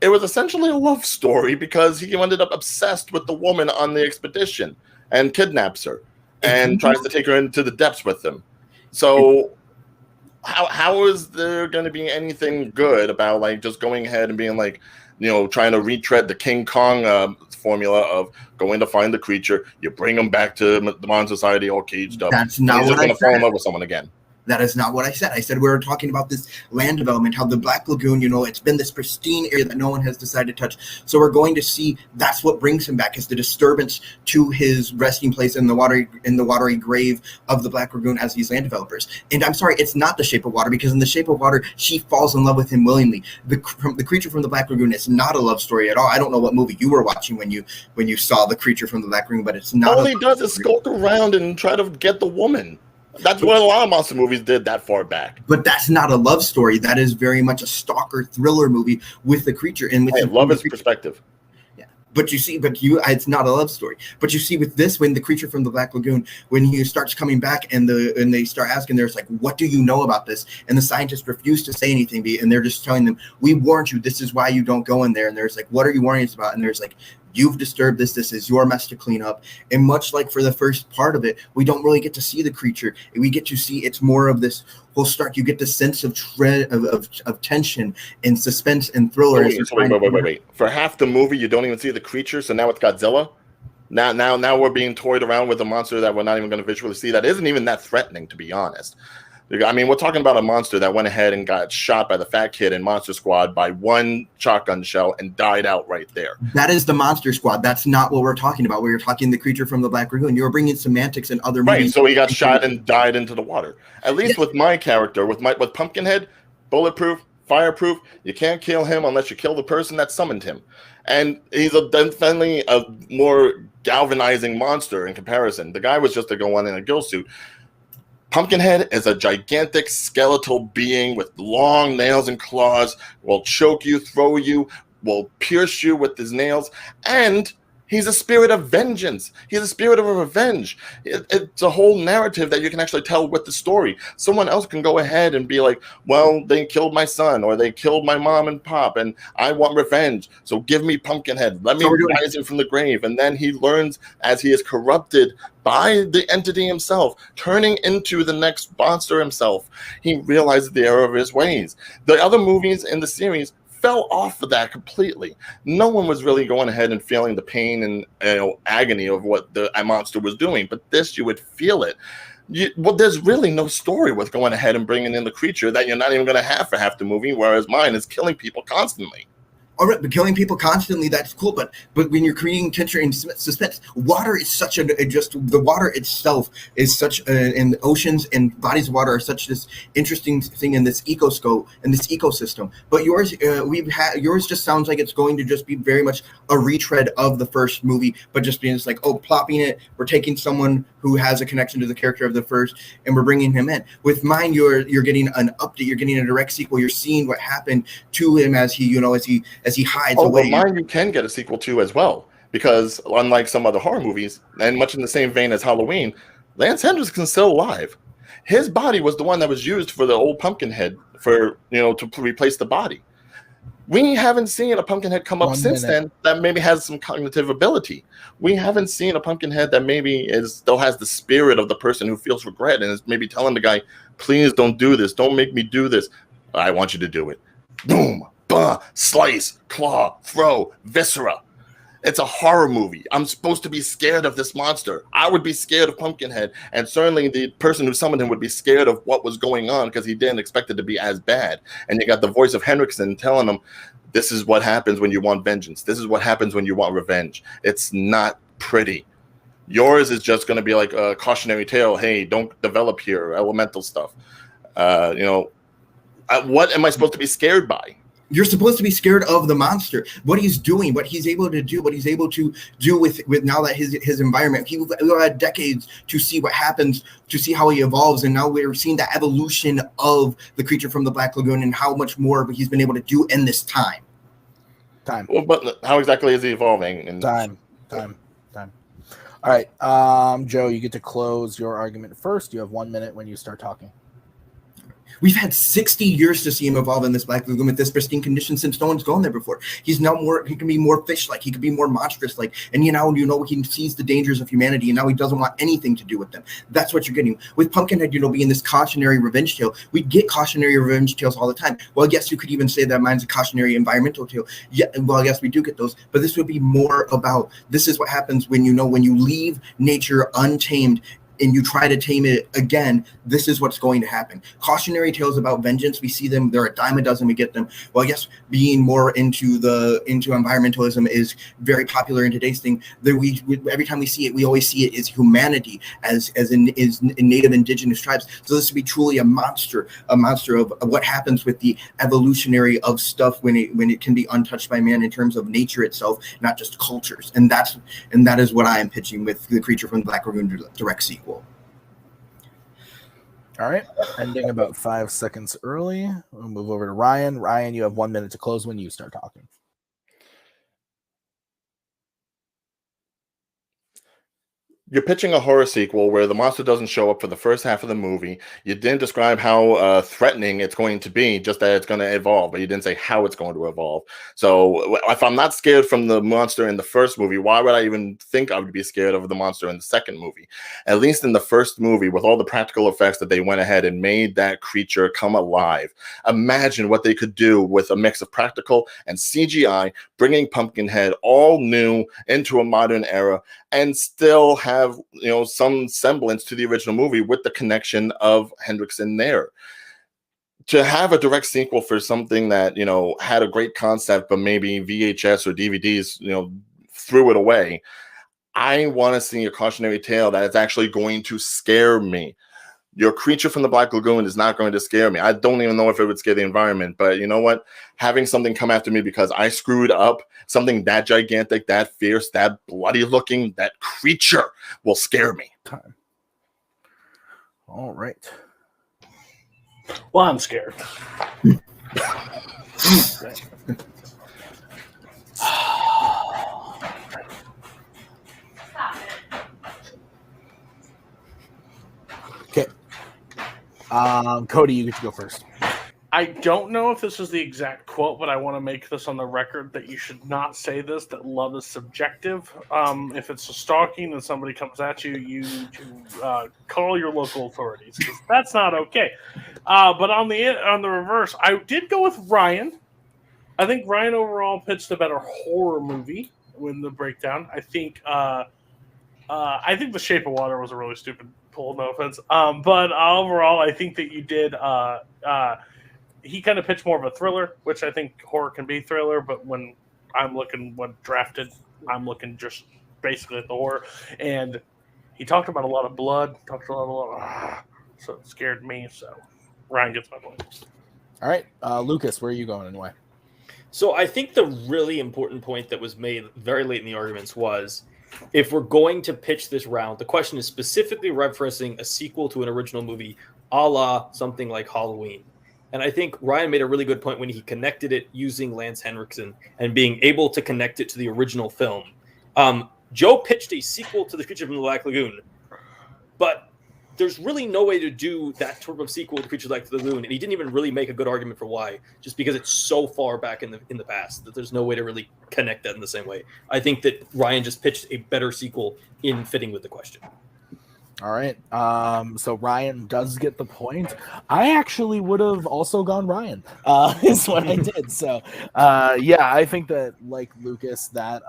it was essentially a love story because he ended up obsessed with the woman on the expedition and kidnaps her and tries to take her into the depths with him. So how is there going to be anything good about like just going ahead and being like, you know, trying to retread the King Kong formula of going to find the creature, you bring him back to the Mon Society all caged up. That's not he's what just I going to fall in said. love with someone again. That is not what I said. I said we were talking about this land development, how the Black Lagoon, you know, it's been this pristine area that no one has decided to touch. So we're going to see that's what brings him back, is the disturbance to his resting place in the watery grave of the Black Lagoon as these land developers. And I'm sorry, it's not The Shape of Water, because in The Shape of Water, she falls in love with him willingly. The Creature from the Black Lagoon is not a love story at all. I don't know what movie you were watching when you saw The Creature from the Black Lagoon, but it's not. All he does is skulk around and try to get the woman. That's what a lot of monster movies did that far back. But that's not a love story. That is very much a stalker thriller movie with the creature. And with love is perspective. Yeah. It's not a love story. But you see with this, when the Creature from the Black Lagoon, when he starts coming back and they start asking, there's like, what do you know about this? And the scientists refuse to say anything, and they're just telling them, we warned you, this is why you don't go in there. And there's like, what are you warning us about? And there's like, you've disturbed this. This is your mess to clean up. And much like for the first part of it, we don't really get to see the creature. We get to see it's more of this whole start. You get the sense of of tension and suspense and thriller. Wait. For half the movie, you don't even see the creature. So now it's Godzilla. Now we're being toyed around with a monster that we're not even going to visually see. That isn't even that threatening, to be honest. I mean, we're talking about a monster that went ahead and got shot by the fat kid in Monster Squad by one shotgun shell and died out right there. That is the Monster Squad. That's not what we're talking about. We're talking the Creature from the Black Lagoon. You were bringing semantics and other movies. Right, so he got shot and died into the water. At least with my character, with Pumpkinhead, bulletproof, fireproof, you can't kill him unless you kill the person that summoned him. And he's definitely a more galvanizing monster in comparison. The guy was just a go on in a gill suit. Pumpkinhead is a gigantic skeletal being with long nails and claws, will choke you, throw you, will pierce you with his nails, and he's a spirit of vengeance. He's a spirit of revenge. It's a whole narrative that you can actually tell with the story. Someone else can go ahead and be like, well, they killed my son, or they killed my mom and pop, and I want revenge. So give me Pumpkinhead. Let me rise him from the grave. And then he learns as he is corrupted by the entity himself, turning into the next monster himself. He realizes the error of his ways. The other movies in the series fell off of that completely. No one was really going ahead and feeling the pain and agony of what the monster was doing, but this, you would feel it. There's really no story with going ahead and bringing in the creature that you're not even going to have for half the movie, whereas mine is killing people constantly. all right, but killing people constantly, that's cool. But when you're creating tension and suspense, water is such the water itself is such and oceans and bodies of water are such this interesting thing in this ecosystem. But yours just sounds like it's going to just be very much a retread of the first movie, but just being just like, oh, plopping it. We're taking someone who has a connection to the character of the first, and we're bringing him in. With mine, you're getting an update. You're getting a direct sequel. You're seeing what happened to him as he hides away. But mine you can get a sequel to as well, because unlike some other horror movies, and much in the same vein as Halloween, Lance Henriksen's still alive. His body was the one that was used for the old Pumpkinhead to replace the body. We haven't seen a Pumpkinhead come up since then that maybe has some cognitive ability. We haven't seen a Pumpkinhead that maybe still has the spirit of the person who feels regret and is maybe telling the guy, please don't do this. Don't make me do this. I want you to do it. Boom, bah, slice, claw, throw, viscera. It's a horror movie. I'm supposed to be scared of this monster. I would be scared of Pumpkinhead. And certainly the person who summoned him would be scared of what was going on because he didn't expect it to be as bad. And you got the voice of Henriksen telling him, this is what happens when you want vengeance. This is what happens when you want revenge. It's not pretty. Yours is just going to be like a cautionary tale. Hey, don't develop here. Elemental stuff. What am I supposed to be scared by? You're supposed to be scared of the monster, what he's doing, what he's able to do, what he's able to do with now that his environment. He had decades to see what happens, to see how he evolves, and now we're seeing the evolution of the creature from the Black Lagoon and how much more he's been able to do in this time. Well, but how exactly is he evolving? Time. All right, Joe, you get to close your argument first. You have 1 minute when you start talking. We've had 60 years to see him evolve in this Black Lagoon with this pristine condition since no one's gone there before. He can be more fish-like. He can be more monstrous-like. And he sees the dangers of humanity, and now he doesn't want anything to do with them. That's what you're getting. With Pumpkinhead, being this cautionary revenge tale, we get cautionary revenge tales all the time. Well, yes, you could even say that mine's a cautionary environmental tale. Yeah, well, yes, we do get those. But this would be more about, this is what happens when you leave nature untamed and you try to tame it again. This is what's going to happen. Cautionary tales about vengeance, we see them, they're a dime a dozen, we get them. Well, I guess being more into environmentalism is very popular in today's thing. Every time we see it, we always see it as humanity, as in native indigenous tribes. So this would be truly a monster of what happens with the evolutionary of stuff when it can be untouched by man in terms of nature itself, not just cultures. And that is what I am pitching with the Creature from the Black Lagoon direct sequel. All right, ending about 5 seconds early. We'll move over to Ryan. Ryan, you have 1 minute to close when you start talking. You're pitching a horror sequel where the monster doesn't show up for the first half of the movie. You didn't describe how threatening it's going to be, just that it's going to evolve, but you didn't say how it's going to evolve. So if I'm not scared from the monster in the first movie, why would I even think I would be scared of the monster in the second movie? At least in the first movie, with all the practical effects that they went ahead and made that creature come alive. Imagine what they could do with a mix of practical and CGI, bringing Pumpkinhead all new into a modern era and still have some semblance to the original movie with the connection of Henriksen there. To have a direct sequel for something that had a great concept, but maybe VHS or DVDs threw it away, I want to see a cautionary tale that is actually going to scare me. Your Creature from the Black Lagoon is not going to scare me. I don't even know if it would scare the environment, but you know what? Having something come after me because I screwed up, something that gigantic, that fierce, that bloody looking, that creature will scare me. Time. All right. Well, I'm scared. Okay. Cody, you get to go first. I don't know if this is the exact quote, but I want to make this on the record that you should not say this, that love is subjective. If it's a stalking and somebody comes at you, you need to call your local authorities. That's not okay. But on the reverse, I did go with Ryan. I think Ryan overall pitched a better horror movie in the breakdown. I think The Shape of Water was a really stupid pull, no offense. But overall, I think that you did he kind of pitched more of a thriller, which I think horror can be thriller, but when I'm looking what drafted, I'm looking just basically at the horror. And he talked about a lot of blood, so it scared me. So Ryan gets my point. All right, Lucas, where are you going anyway? So I think the really important point that was made very late in the arguments was, if we're going to pitch this round, the question is specifically referencing a sequel to an original movie, a la something like Halloween. And I think Ryan made a really good point when he connected it using Lance Henriksen and being able to connect it to the original film. Joe pitched a sequel to The Creature from the Black Lagoon, but there's really no way to do that type of sequel to Creature Like the Lagoon, and he didn't even really make a good argument for why, just because it's so far back in the past that there's no way to really connect that in the same way. I think that Ryan just pitched a better sequel in fitting with the question. All right. So Ryan does get the point. I actually would have also gone Ryan, is what I did. So, yeah, I think that, like Lucas, that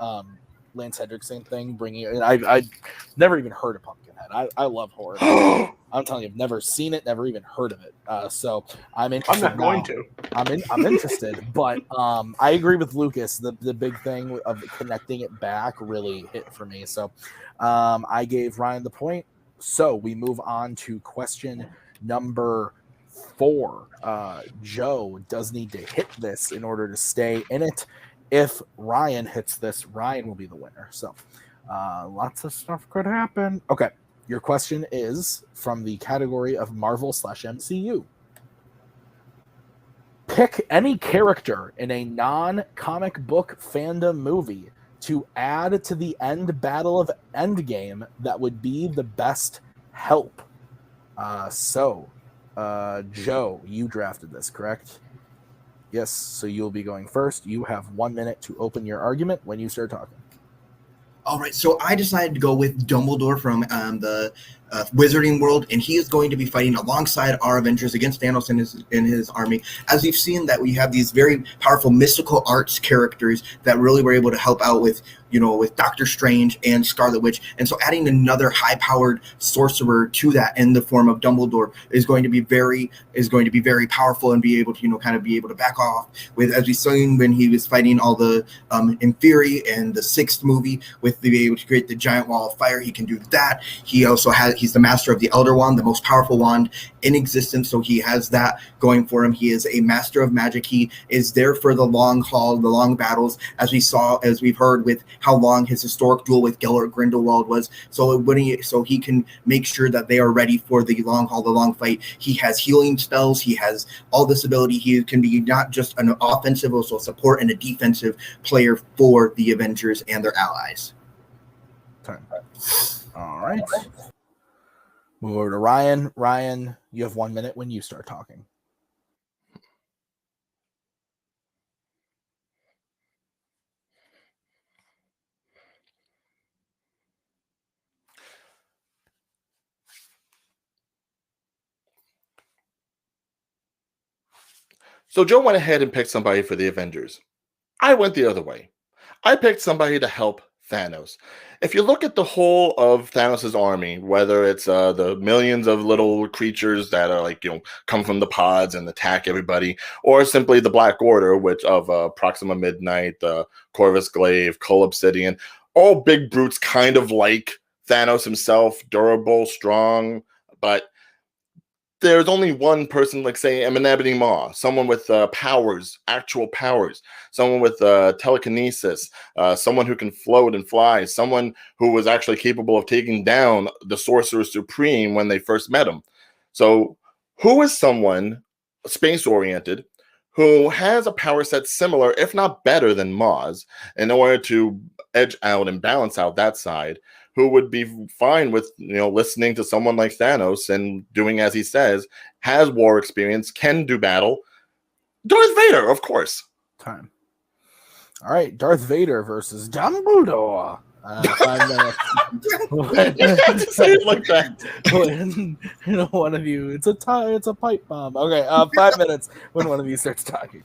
Lance Henriksen thing, bringing it, I never even heard of Pumpkinhead. I love horror. I'm telling you, I've never seen it, never even heard of it. So I'm interested. I'm not going to. I'm interested, but I agree with Lucas. The big thing of connecting it back really hit for me. So I gave Ryan the point. So we move on to question number 4. Joe does need to hit this in order to stay in it. If Ryan hits this, Ryan will be the winner. So lots of stuff could happen. Okay. Your question is from the category of Marvel/MCU. Pick any character in a non-comic book fandom movie to add to the end battle of Endgame that would be the best help. Joe, you drafted this, correct? Yes, so you'll be going first. You have 1 minute to open your argument when you start talking. All right, so I decided to go with Dumbledore from the Wizarding World, and he is going to be fighting alongside our Avengers against Thanos and his army. As we've seen that we have these very powerful mystical arts characters that really were able to help out with Doctor Strange and Scarlet Witch, and so adding another high-powered sorcerer to that in the form of Dumbledore is going to be very powerful and be able to kind of be able to back off with, as we seen when he was fighting all the in Fury and the 6th movie with the able to create the giant wall of fire. He can do that. He also he's the master of the Elder Wand, the most powerful wand in existence, so he has that going for him. He is a master of magic. He is there for the long haul, the long battles, as we've heard with how long his historic duel with Gellert Grindelwald was. So he can make sure that they are ready for the long haul, the long fight. He has healing spells. He has all this ability. He can be not just an offensive, also support and a defensive player for the Avengers and their allies. All right. Move over to Ryan. Ryan, you have 1 minute when you start talking. So Joe went ahead and picked somebody for the Avengers. I went the other way. I picked somebody to help Thanos. If you look at the whole of Thanos' army, whether it's the millions of little creatures that are come from the pods and attack everybody, or simply the Black Order, which of Proxima Midnight, Corvus Glaive, Cull Obsidian, all big brutes kind of like Thanos himself, durable, strong, but there's only one person, like say Ebony Maw, someone with powers, actual powers, someone with telekinesis, someone who can float and fly, someone who was actually capable of taking down the Sorcerer Supreme when they first met him. So who is someone space-oriented who has a power set similar, if not better than Maw's, in order to edge out and balance out that side, who would be fine with, listening to someone like Thanos and doing as he says, has war experience, can do battle? Darth Vader, of course. Time. All right, Darth Vader versus Dumbledore. 5 minutes. You have to say it like that. One of you, it's a pipe bomb. Okay, 5 minutes when one of you starts talking.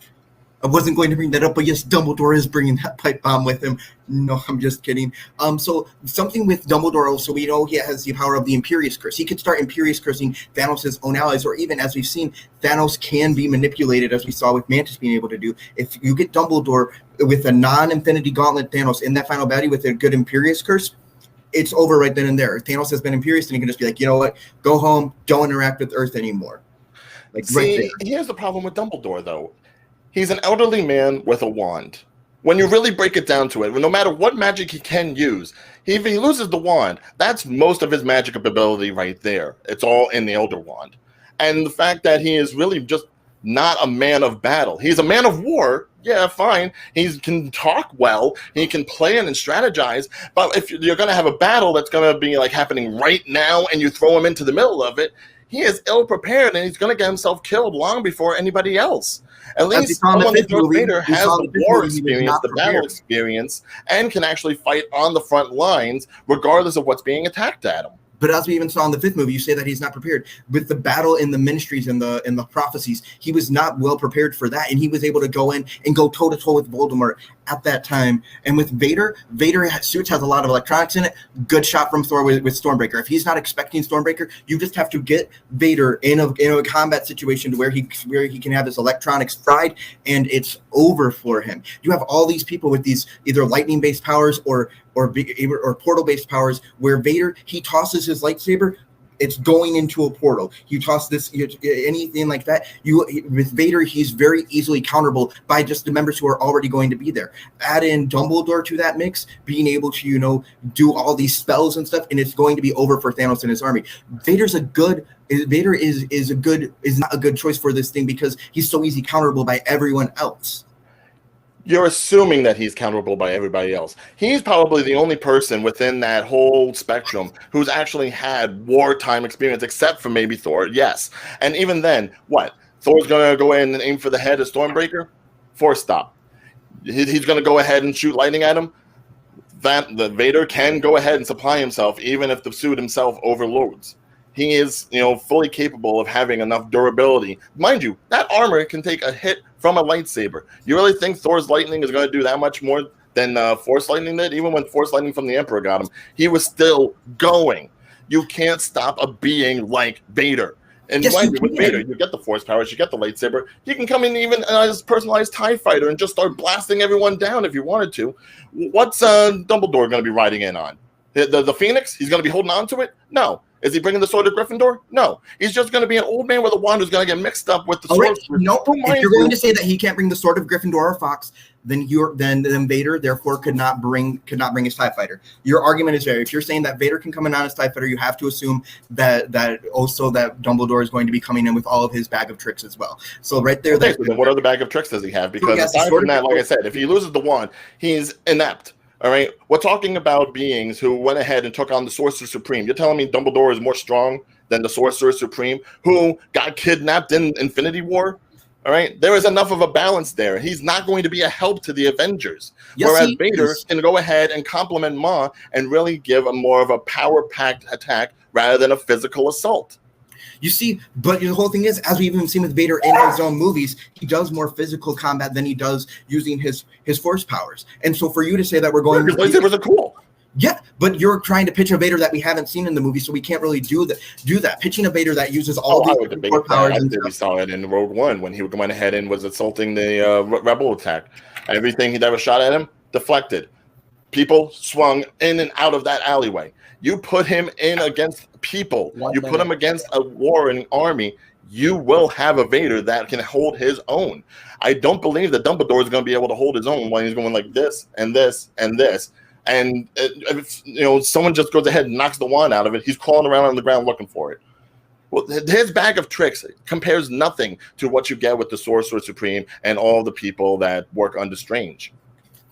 I wasn't going to bring that up, but yes, Dumbledore is bringing that pipe bomb with him. No, I'm just kidding. So something with Dumbledore also, we know he has the power of the Imperious Curse. He could start Imperious Cursing Thanos' own allies, or even, as we've seen, Thanos can be manipulated, as we saw with Mantis being able to do. If you get Dumbledore with a non-Infinity Gauntlet Thanos in that final battle with a good Imperious Curse, it's over right then and there. If Thanos has been Imperious, then he can just be like, you know what, go home, don't interact with Earth anymore. Like, See, right there. here's the problem with Dumbledore, though. He's an elderly man with a wand. When you really break it down to it, no matter what magic he can use, if he loses the wand, that's most of his magic ability right there. It's all in the Elder Wand. And the fact that he is really just not a man of battle. He's a man of war. Yeah, fine. He can talk well. He can plan and strategize. But if you're going to have a battle that's going to be like happening right now and you throw him into the middle of it, he is ill prepared and he's going to get himself killed long before anybody else. At least someone like Darth Vader has the war experience, the battle experience, and can actually fight on the front lines regardless of what's being attacked at him. But as we even saw in the 5th movie, you say that he's not prepared. With the battle in the ministries and the prophecies, he was not well prepared for that, and he was able to go in and go toe-to-toe with Voldemort at that time. And with Vader, suits has a lot of electronics in it. Good shot from Thor with Stormbreaker. If he's not expecting Stormbreaker, you just have to get Vader in a combat situation to where he can have his electronics fried, and it's over for him. You have all these people with these either lightning-based powers or portal-based powers, where Vader, he tosses his lightsaber, it's going into a portal. You toss this, anything like that. With Vader, he's very easily counterable by just the members who are already going to be there. Add in Dumbledore to that mix, being able to, do all these spells and stuff, and it's going to be over for Thanos and his army. Vader is not a good choice for this thing because he's so easy counterable by everyone else. You're assuming that he's counterable by everybody else. He's probably the only person within that whole spectrum who's actually had wartime experience, except for maybe Thor, yes. And even then, what? Thor's going to go in and aim for the head of Stormbreaker? Force stop. He's going to go ahead and shoot lightning at him? The Vader can go ahead and supply himself, even if the suit himself overloads. He is, fully capable of having enough durability. Mind you, that armor can take a hit from a lightsaber. You really think Thor's lightning is going to do that much more than Force lightning did? Even when Force lightning from the Emperor got him, he was still going. You can't stop a being like Vader. And yes, with Vader, you get the Force powers, you get the lightsaber. You can come in even as a personalized TIE fighter and just start blasting everyone down if you wanted to. What's Dumbledore going to be riding in on? The Phoenix? He's going to be holding on to it? No. Is he bringing the sword of Gryffindor? No. He's just going to be an old man with a wand who's going to get mixed up with the sword. Nope. If you're going to say that he can't bring the sword of Gryffindor or Fox, then Vader therefore could not bring his TIE fighter. Your argument is there. If you're saying that Vader can come in on his TIE fighter, you have to assume that also that Dumbledore is going to be coming in with all of his bag of tricks as well. So right there. Okay, so then what other bag of tricks does he have? Because aside from that, like I said, if he loses the wand, he's inept. All right, we're talking about beings who went ahead and took on the Sorcerer Supreme. You're telling me Dumbledore is more strong than the Sorcerer Supreme, who got kidnapped in Infinity War? All right, there is enough of a balance there. He's not going to be a help to the Avengers. Yes, whereas Vader can go ahead and complement Ma and really give a more of a power-packed attack rather than a physical assault. You see, but the whole thing is, as we've even seen with Vader in his own movies, he does more physical combat than he does using his force powers. And so for you to say that we're going... His lightsabers are cool. Yeah, but you're trying to pitch a Vader that we haven't seen in the movie, so we can't really do that. Pitching a Vader that uses all these core powers. I think we saw it in Rogue One when he went ahead and was assaulting the Rebel attack. Everything he'd ever shot at him, deflected. People swung in and out of that alleyway. You put him in against people. You put him against a warring army. You will have a Vader that can hold his own. I don't believe that Dumbledore is going to be able to hold his own when he's going like this and this and this. And if someone just goes ahead and knocks the wand out of it, he's crawling around on the ground looking for it. Well, his bag of tricks compares nothing to what you get with the Sorcerer Supreme and all the people that work under Strange.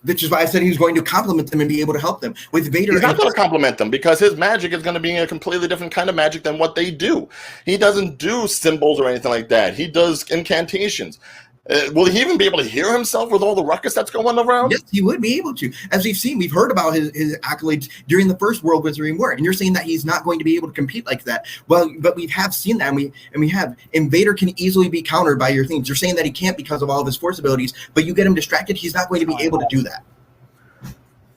Which is why I said he was going to complement them and be able to help them. With Vader, he's not going to complement them because his magic is going to be a completely different kind of magic than what they do. He doesn't do symbols or anything like that. He does incantations. Will he even be able to hear himself with all the ruckus that's going around? Yes, he would be able to. As we've heard about his accolades during the first World Wizarding War, and you're saying that he's not going to be able to compete like that. Well, but we have seen that, and we have. Invader can easily be countered by your things. You're saying that he can't because of all of his force abilities, but you get him distracted, he's not going to be able to do that.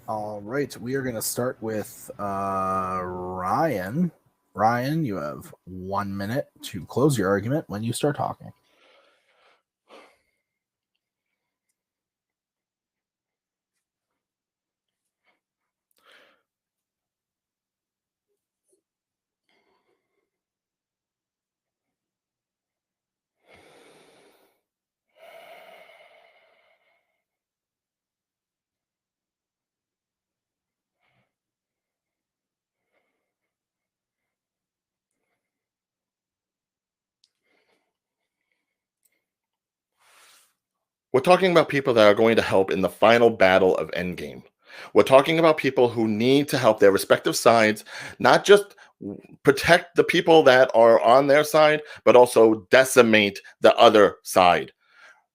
All right, we are going to start with Ryan. Ryan, you have 1 minute to close your argument when you start talking. We're talking about people that are going to help in the final battle of Endgame. We're talking about people who need to help their respective sides, not just protect the people that are on their side, but also decimate the other side.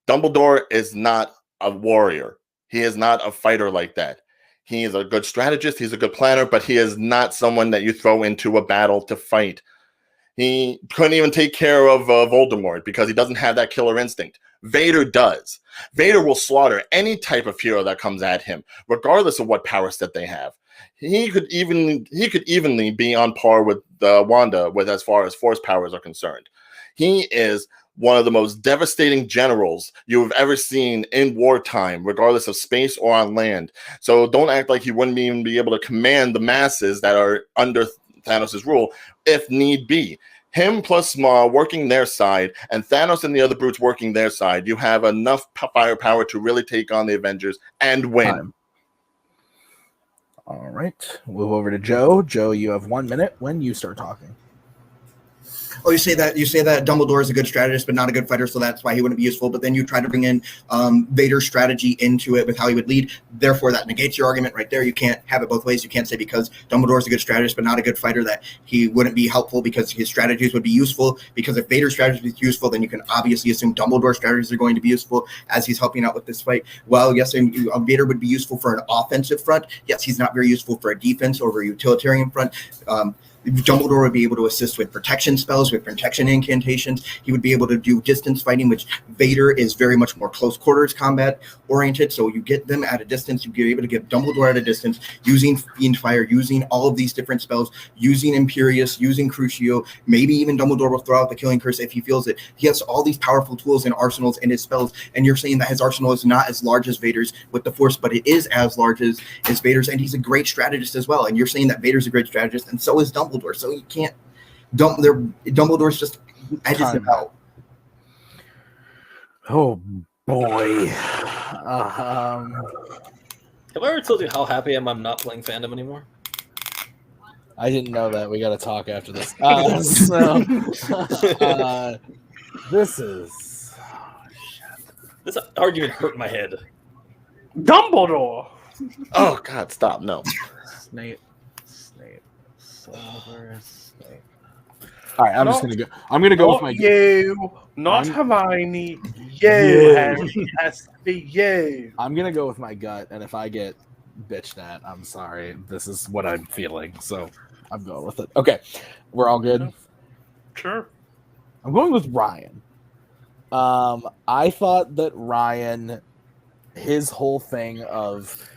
Dumbledore is not a warrior. He is not a fighter like that. He is a good strategist. He's a good planner, but he is not someone that you throw into a battle to fight. He couldn't even take care of Voldemort because he doesn't have that killer instinct. Vader does. Vader will slaughter any type of hero that comes at him, regardless of what power set they have. He could evenly be on par with Wanda with as far as force powers are concerned. He is one of the most devastating generals you have ever seen in wartime, regardless of space or on land. So don't act like he wouldn't even be able to command the masses that are under Thanos' rule if need be. Him plus Maw working their side, and Thanos and the other brutes working their side, you have enough firepower to really take on the Avengers and win. Time. All right. Move over to Joe. Joe, you have 1 minute when you start talking. Oh, you say that Dumbledore is a good strategist, but not a good fighter, so that's why he wouldn't be useful. But then you try to bring in Vader's strategy into it with how he would lead. Therefore, that negates your argument right there. You can't have it both ways. You can't say because Dumbledore is a good strategist, but not a good fighter, that he wouldn't be helpful because his strategies would be useful. Because if Vader's strategy is useful, then you can obviously assume Dumbledore's strategies are going to be useful as he's helping out with this fight. Well, yes, Vader would be useful for an offensive front. Yes, he's not very useful for a defense or a utilitarian front. Dumbledore would be able to assist with protection spells, with protection incantations. He would be able to do distance fighting, which Vader is very much more close quarters combat oriented. So you get them at a distance. You'd be able to get Dumbledore at a distance using Fiend Fire, using all of these different spells, using Imperius, using Crucio. Maybe even Dumbledore will throw out the Killing Curse if he feels it. He has all these powerful tools and arsenals in his spells. And you're saying that his arsenal is not as large as Vader's with the Force, but it is as large as Vader's. And he's a great strategist as well. And you're saying that Vader's a great strategist, and so is Dumbledore. So you can't. Dumbledore's just edges him out. Oh boy. Have I ever told you how happy I'm not playing Fandom anymore? I didn't know that. We got to talk after this. This is. This argument hurt my head. Dumbledore. Oh God! Stop! No. Snape. All right, I'm just gonna go. I'm gonna go with my you, not Hermione. You, Harry, has to be you. I'm gonna go with my gut, and if I get bitched at, I'm sorry. This is what I'm feeling, so I'm going with it. Okay, we're all good. Sure. I'm going with Ryan. I thought that Ryan, his whole thing of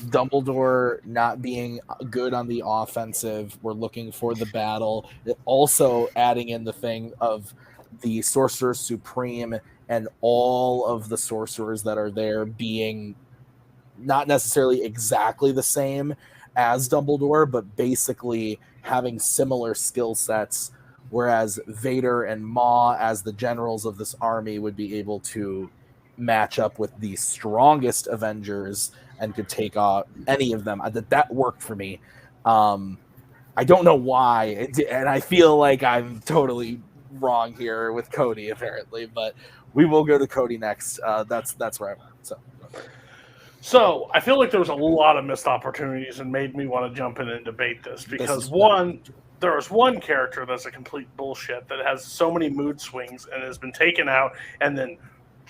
Dumbledore not being good on the offensive, we're looking for the battle, also adding in the thing of the Sorcerer Supreme and all of the sorcerers that are there being not necessarily exactly the same as Dumbledore, but basically having similar skill sets, whereas Vader and Maw as the generals of this army would be able to match up with the strongest Avengers and could take off any of them. That worked for me. I don't know why, and I feel like I'm totally wrong here with Cody apparently, but we will go to Cody next. That's where I went. So I feel like there was a lot of missed opportunities and made me want to jump in and debate this because there was one character that's a complete bullshit that has so many mood swings and has been taken out and then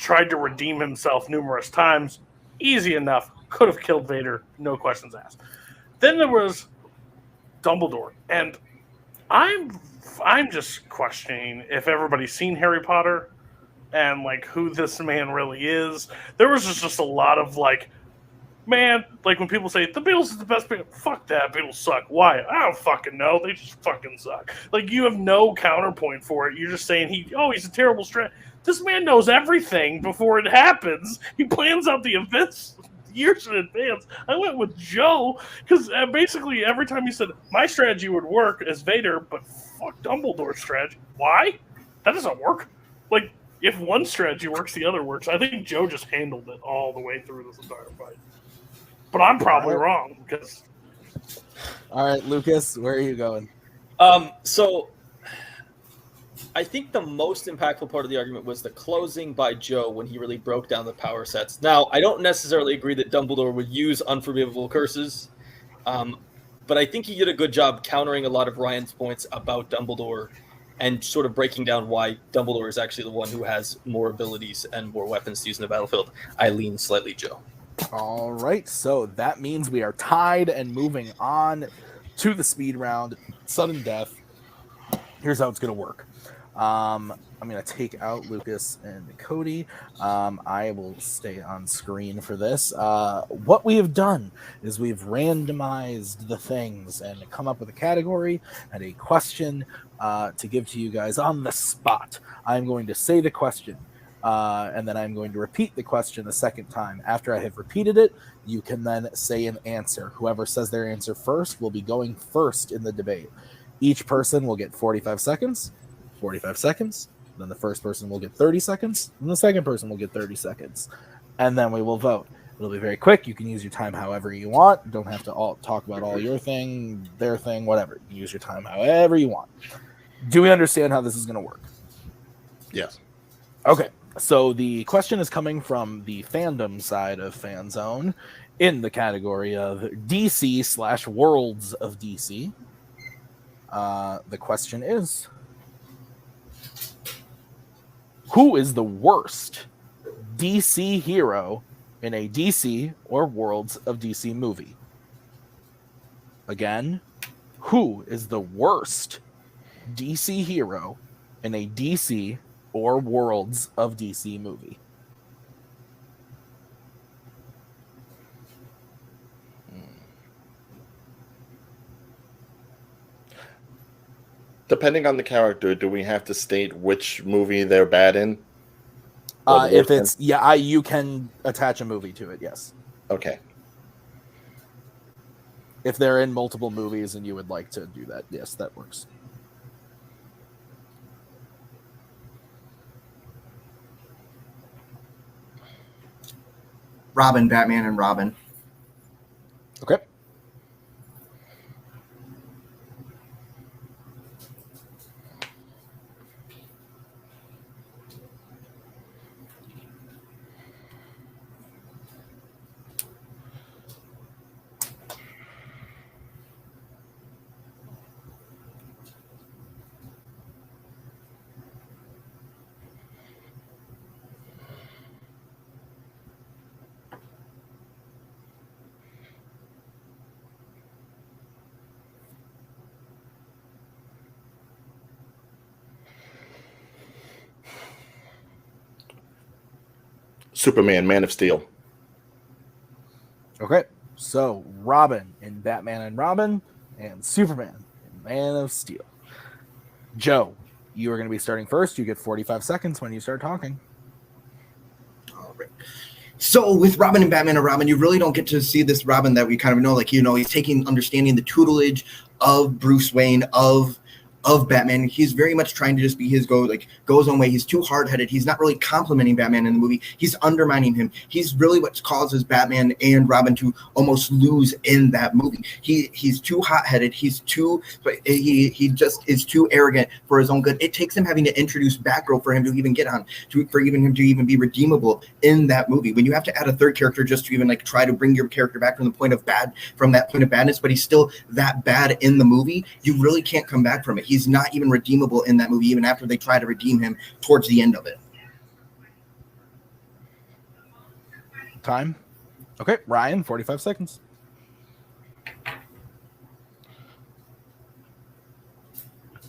tried to redeem himself numerous times. Easy enough. Could have killed Vader. No questions asked. Then there was Dumbledore. And I'm just questioning if everybody's seen Harry Potter and like who this man really is. There was just a lot of like, man, like when people say the Beatles is the best band, fuck that, Beatles suck. Why? I don't fucking know. They just fucking suck. Like you have no counterpoint for it. You're just saying he's a terrible strat. This man knows everything before it happens. He plans out the events years in advance. I went with Joe because basically every time he said my strategy would work as Vader, but fuck Dumbledore's strategy. Why? That doesn't work. Like if one strategy works, the other works. I think Joe just handled it all the way through this entire fight. But I'm probably wrong because. All right, Lucas, where are you going? So I think the most impactful part of the argument was the closing by Joe when he really broke down the power sets. Now, I don't necessarily agree that Dumbledore would use unforgivable curses, but I think he did a good job countering a lot of Ryan's points about Dumbledore and sort of breaking down why Dumbledore is actually the one who has more abilities and more weapons to use in the battlefield. I lean slightly Joe. All right, so that means we are tied and moving on to the speed round, sudden death. Here's how it's going to work. I'm going to take out Lucas and Cody. I will stay on screen for this. What we have done is we've randomized the things and come up with a category and a question to give to you guys on the spot. I'm going to say the question. And then I'm going to repeat the question a second time. After I have repeated it, you can then say an answer. Whoever says their answer first will be going first in the debate. Each person will get 45 seconds, 45 seconds. Then the first person will get 30 seconds, and the second person will get 30 seconds. And then we will vote. It'll be very quick. You can use your time however you want. You don't have to all talk about all your thing, their thing, whatever. You use your time however you want. Do we understand how this is going to work? Yes. Okay. So the question is coming from the fandom side of Fanzone in the category of DC/Worlds of DC. The question is, who is the worst DC hero in a DC or Worlds of DC movie? Again, who is the worst DC hero in a DC or Worlds of DC movie? Depending on the character, do we have to state which movie they're bad in? If it's you can attach a movie to it. Yes. Okay. If they're in multiple movies and you would like to do that, yes, that works. Robin, Batman, and Robin. Okay. Superman, Man of Steel. Okay. So Robin in Batman and Robin, and Superman in Man of Steel. Joe, you are going to be starting first. You get 45 seconds when you start talking. All right. So with Robin and Batman and Robin, you really don't get to see this Robin that we kind of know. Like, he's understanding the tutelage of Bruce Wayne, of Batman. He's very much trying to just be go his own way. He's too hard-headed. He's not really complimenting Batman in the movie. He's undermining him. He's really what causes Batman and Robin to almost lose in that movie. He's too hot-headed. He just is too arrogant for his own good. It takes him having to introduce Batgirl for him to even get on, for him to even be redeemable in that movie. When you have to add a third character just to even try to bring your character back from that point of badness, but he's still that bad in the movie, you really can't come back from it. He's not even redeemable in that movie, even after they try to redeem him towards the end of it. Time. Okay, Ryan, 45 seconds.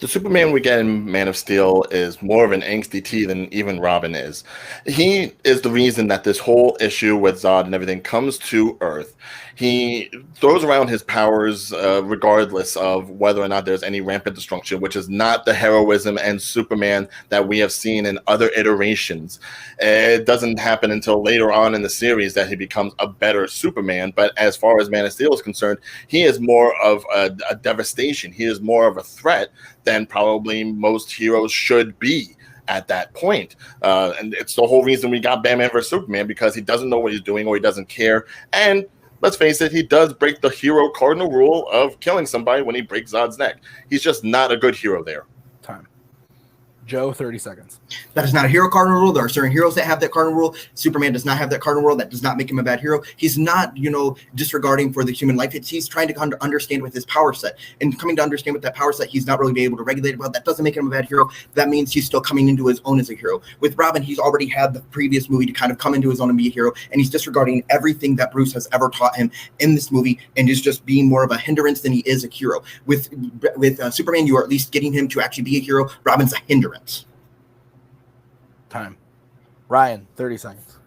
The Superman we get in Man of Steel is more of an angsty T than even Robin is. He is the reason that this whole issue with Zod and everything comes to Earth. He throws around his powers regardless of whether or not there's any rampant destruction, which is not the heroism and Superman that we have seen in other iterations. It doesn't happen until later on in the series that he becomes a better Superman, but as far as Man of Steel is concerned, he is more of a devastation. He is more of a threat than probably most heroes should be at that point. And it's the whole reason we got Batman vs. Superman, because he doesn't know what he's doing or he doesn't care. And let's face it, he does break the hero cardinal rule of killing somebody when he breaks Zod's neck. He's just not a good hero there. Time. Joe, 30 seconds. That is not a hero cardinal rule. There are certain heroes that have that cardinal rule. Superman does not have that cardinal rule. That does not make him a bad hero. He's not, disregarding for the human life. He's trying to understand with his power set. And coming to understand with that power set, he's not really being able to regulate it well. That doesn't make him a bad hero. That means he's still coming into his own as a hero. With Robin, he's already had the previous movie to kind of come into his own and be a hero. And he's disregarding everything that Bruce has ever taught him in this movie and is just being more of a hindrance than he is a hero. With Superman, you are at least getting him to actually be a hero. Robin's a hindrance. Time. Ryan, 30 seconds.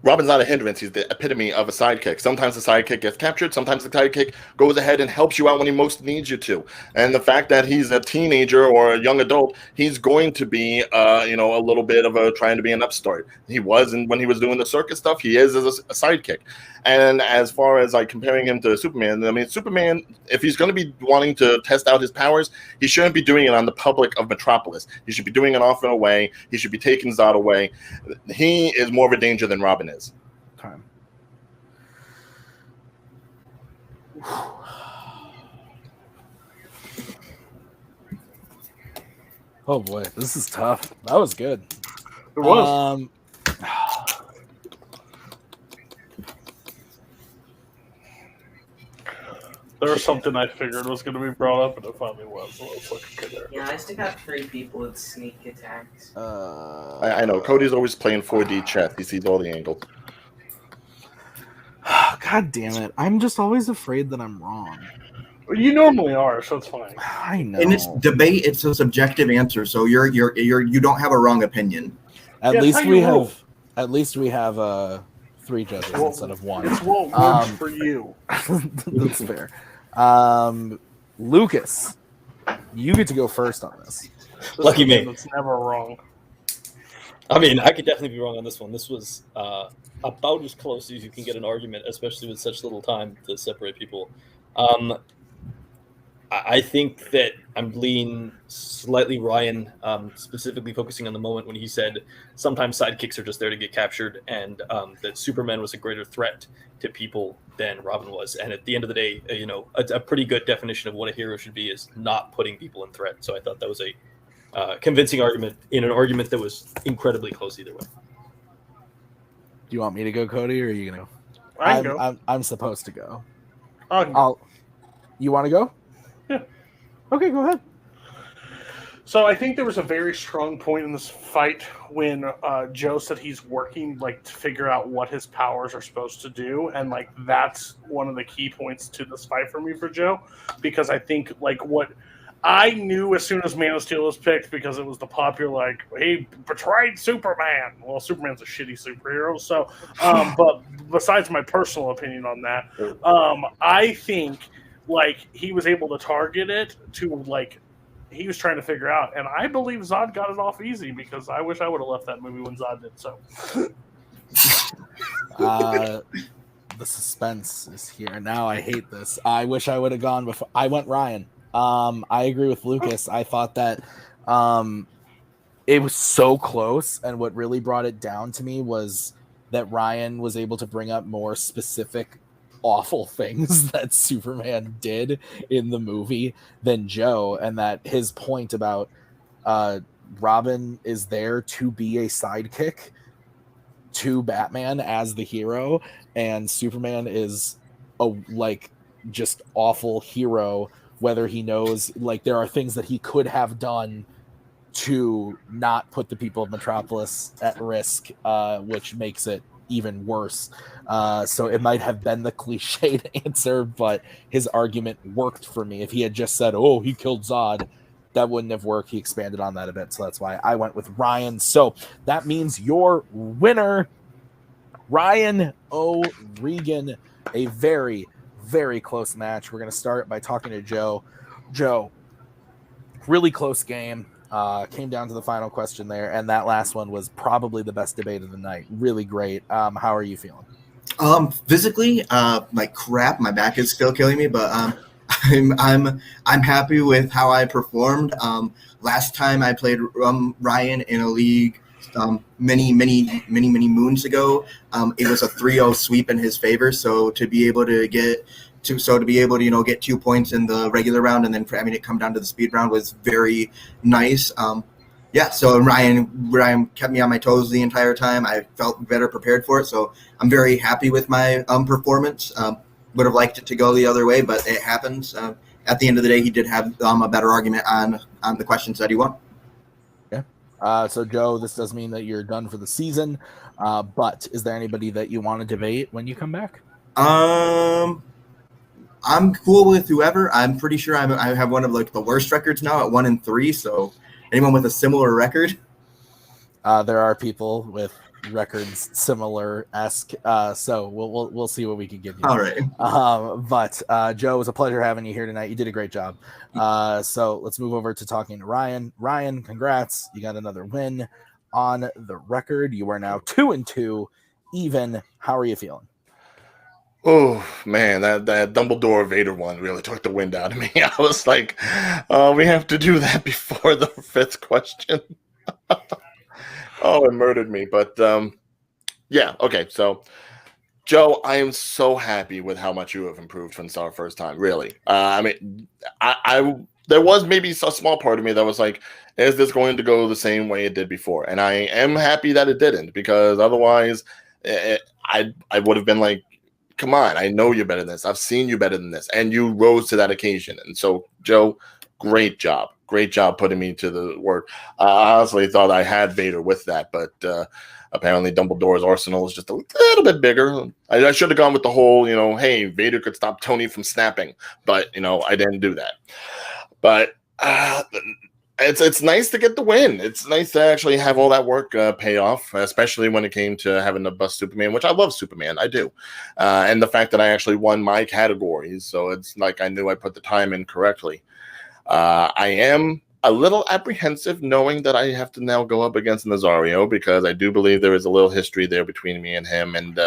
Robin's not a hindrance. He's the epitome of a sidekick. Sometimes the sidekick gets captured. Sometimes the sidekick goes ahead and helps you out when he most needs you to. And the fact that he's a teenager or a young adult, he's going to be, a little bit of trying to be an upstart. He was, and when he was doing the circus stuff, he is as a sidekick. And as far as comparing him to Superman, I mean, Superman, if he's going to be wanting to test out his powers, he shouldn't be doing it on the public of Metropolis. He should be doing it off and away. He should be taking Zod away. He is more of a danger than Robin is. Time. Oh boy, this is tough. That was good. It was. There was something I figured was going to be brought up, and it finally was. So let's look at there. Yeah, I still got 3 people with sneak attacks. I know. Cody's always playing 4D chess. He sees all the angles. God damn it. I'm just always afraid that I'm wrong. You normally are, so it's fine. I know. In this debate, it's a subjective answer, so you don't have a wrong opinion. At least we have 3 judges instead of 1. It's what works for you. That's fair. Lucas, you get to go first on this. Lucky me. It's never wrong. I mean, I could definitely be wrong on this one. This was about as close as you can get an argument, especially with such little time to separate people. I think that I'm leaning slightly Ryan, specifically focusing on the moment when he said sometimes sidekicks are just there to get captured, and that Superman was a greater threat to people than Robin was. And at the end of the day, a pretty good definition of what a hero should be is not putting people in threat. So I thought that was a convincing argument in an argument that was incredibly close either way. Do you want me to go, Cody, or are you gonna? I can go. I'm supposed to go. You want to go? Yeah. Okay, go ahead. So I think there was a very strong point in this fight when Joe said he's working to figure out what his powers are supposed to do, and that's one of the key points to this fight for me for Joe, because I think what I knew as soon as Man of Steel was picked, because it was the popular he betrayed Superman. Well, Superman's a shitty superhero, so but besides my personal opinion on that, I think he was able to target it to he was trying to figure out, and I believe Zod got it off easy, because I wish I would have left that movie when Zod did so. The suspense is here. Now I hate this. I wish I would have gone before. I went Ryan. I agree with Lucas. I thought that it was so close, and what really brought it down to me was that Ryan was able to bring up more specific awful things that Superman did in the movie than Joe, and that his point about Robin is there to be a sidekick to Batman as the hero, and Superman is a just awful hero, whether he knows there are things that he could have done to not put the people of Metropolis at risk, which makes it even worse. So it might have been the cliched answer, but his argument worked for me. If he had just said, "Oh, he killed Zod," that wouldn't have worked. He expanded on that a bit, so that's why I went with Ryan. So that means your winner, Ryan O'Regan. A very, very close match. We're going to start by talking to Joe. Joe, really close game. Came down to the final question there, and that last one was probably the best debate of the night. Really great. How are you feeling? Physically, like crap. My back is still killing me, but I'm happy with how I performed. Last time I played Ryan in a league many moons ago, it was a 3-0 sweep in his favor. So to be able to get 2 points in the regular round and then for having it come down to the speed round was very nice. So Ryan kept me on my toes the entire time. I felt better prepared for it, so I'm very happy with my performance. Would have liked it to go the other way, but it happens. At the end of the day, he did have a better argument on the questions that he won. Okay. So, Joe, this does mean that you're done for the season, but is there anybody that you want to debate when you come back? I'm cool with whoever. I'm pretty sure I have one of like the worst records now at 1-3. So anyone with a similar record? There are people with records similar-esque, so we'll see what we can give you. All right. But Joe, it was a pleasure having you here tonight. You did a great job. So let's move over to talking to Ryan. Ryan, congrats. You got another win on the record. You are now 2-2 even. How are you feeling? Oh man, that Dumbledore Vader one really took the wind out of me. I was like, we have to do that before the 5th question. Oh, it murdered me. But yeah, okay. So, Joe, I am so happy with how much you have improved from our first time. Really, I mean, I there was maybe a small part of me that was like, is this going to go the same way it did before? And I am happy that it didn't, because otherwise, I would have been like, come on, I know you're better than this. I've seen you better than this. And you rose to that occasion. And so, Joe, great job. Great job putting me to the work. I honestly thought I had Vader with that, but apparently Dumbledore's arsenal is just a little bit bigger. I should have gone with the whole, hey, Vader could stop Tony from snapping. But, I didn't do that. But it's nice to get the win. It's nice to actually have all that work pay off, especially when it came to having to bust Superman, which I love Superman. I do. And the fact that I actually won my categories. So it's like I knew I put the time in correctly. I am a little apprehensive knowing that I have to now go up against Nazario, because I do believe there is a little history there between me and him. And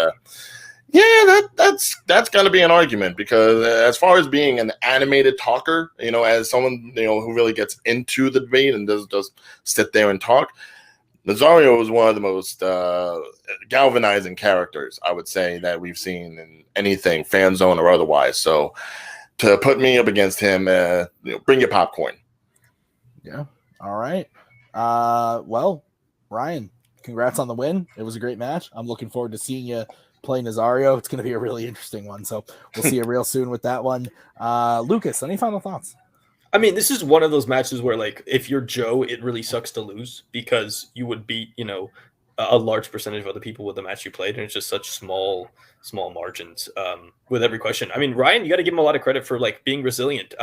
that's going to be an argument, because as far as being an animated talker, as someone, who really gets into the debate and does just sit there and talk, Nazario is one of the most galvanizing characters, I would say, that we've seen in anything, Fanzone or otherwise. So to put me up against him, bring your popcorn. Yeah. All right. Well, Ryan, congrats on the win. It was a great match. I'm looking forward to seeing you play Nazario. It's going to be a really interesting one. So we'll see you real soon with that one. Lucas, any final thoughts? I mean, this is one of those matches where, like, if you're Joe, it really sucks to lose, because you would beat, a large percentage of other people with the match you played, and it's just such small margins with every question. I mean, Ryan, you got to give him a lot of credit for like being resilient.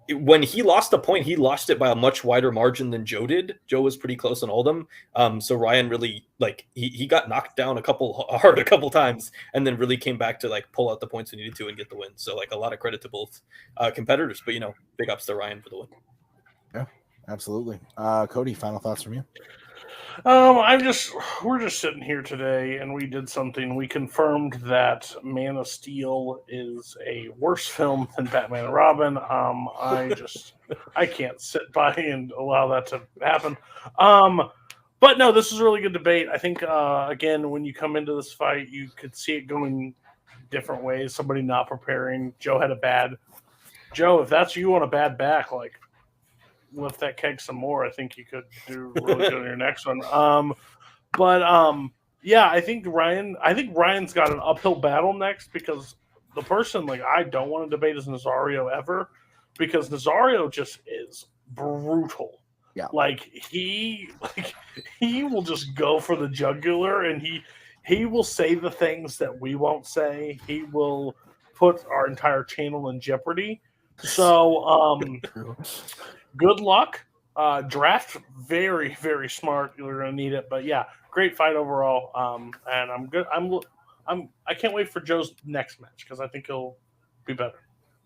When he lost a point, he lost it by a much wider margin than Joe did. Joe was pretty close on all of them. So Ryan really, like, he got knocked down a couple times, and then really came back to like pull out the points he needed to and get the win. So like a lot of credit to both competitors, but big ups to Ryan for the win. Yeah, absolutely. Cody, final thoughts from you? We're just sitting here today, and we did something. We confirmed that Man of Steel is a worse film than Batman and Robin. I can't sit by and allow that to happen. But no, this is a really good debate. I think, again, when you come into this fight, you could see it going different ways. Somebody not preparing. Joe, if that's you on a bad back, like, lift that keg some more. I think you could do really good in your next one. Yeah, I think Ryan's got an uphill battle next, because the person like I don't want to debate is Nazario ever, because Nazario just is brutal. Yeah. Like he will just go for the jugular, and he will say the things that we won't say. He will put our entire channel in jeopardy. So, good luck. Draft very, very smart. You're gonna need it, but yeah, great fight overall. And I'm good. I can't wait for Joe's next match because I think he'll be better.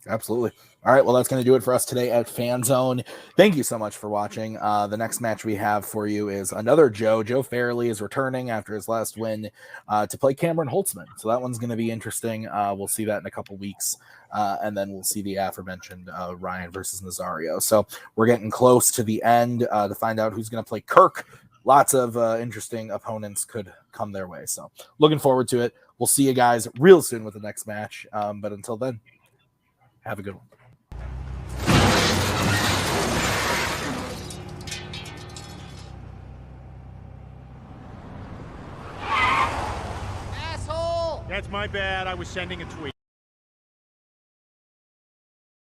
Absolutely. All right. Well, that's going to do it for us today at Fanzone. Thank you so much for watching. The next match we have for you is another Joe. Joe Fairley is returning after his last win to play Cameron Holtzman. So that one's going to be interesting. We'll see that in a couple weeks. And then we'll see the aforementioned Ryan versus Nazario. So we're getting close to the end to find out who's going to play Kirk. Lots of interesting opponents could come their way. So looking forward to it. We'll see you guys real soon with the next match. But until then, have a good one. Asshole! That's my bad. I was sending a tweet.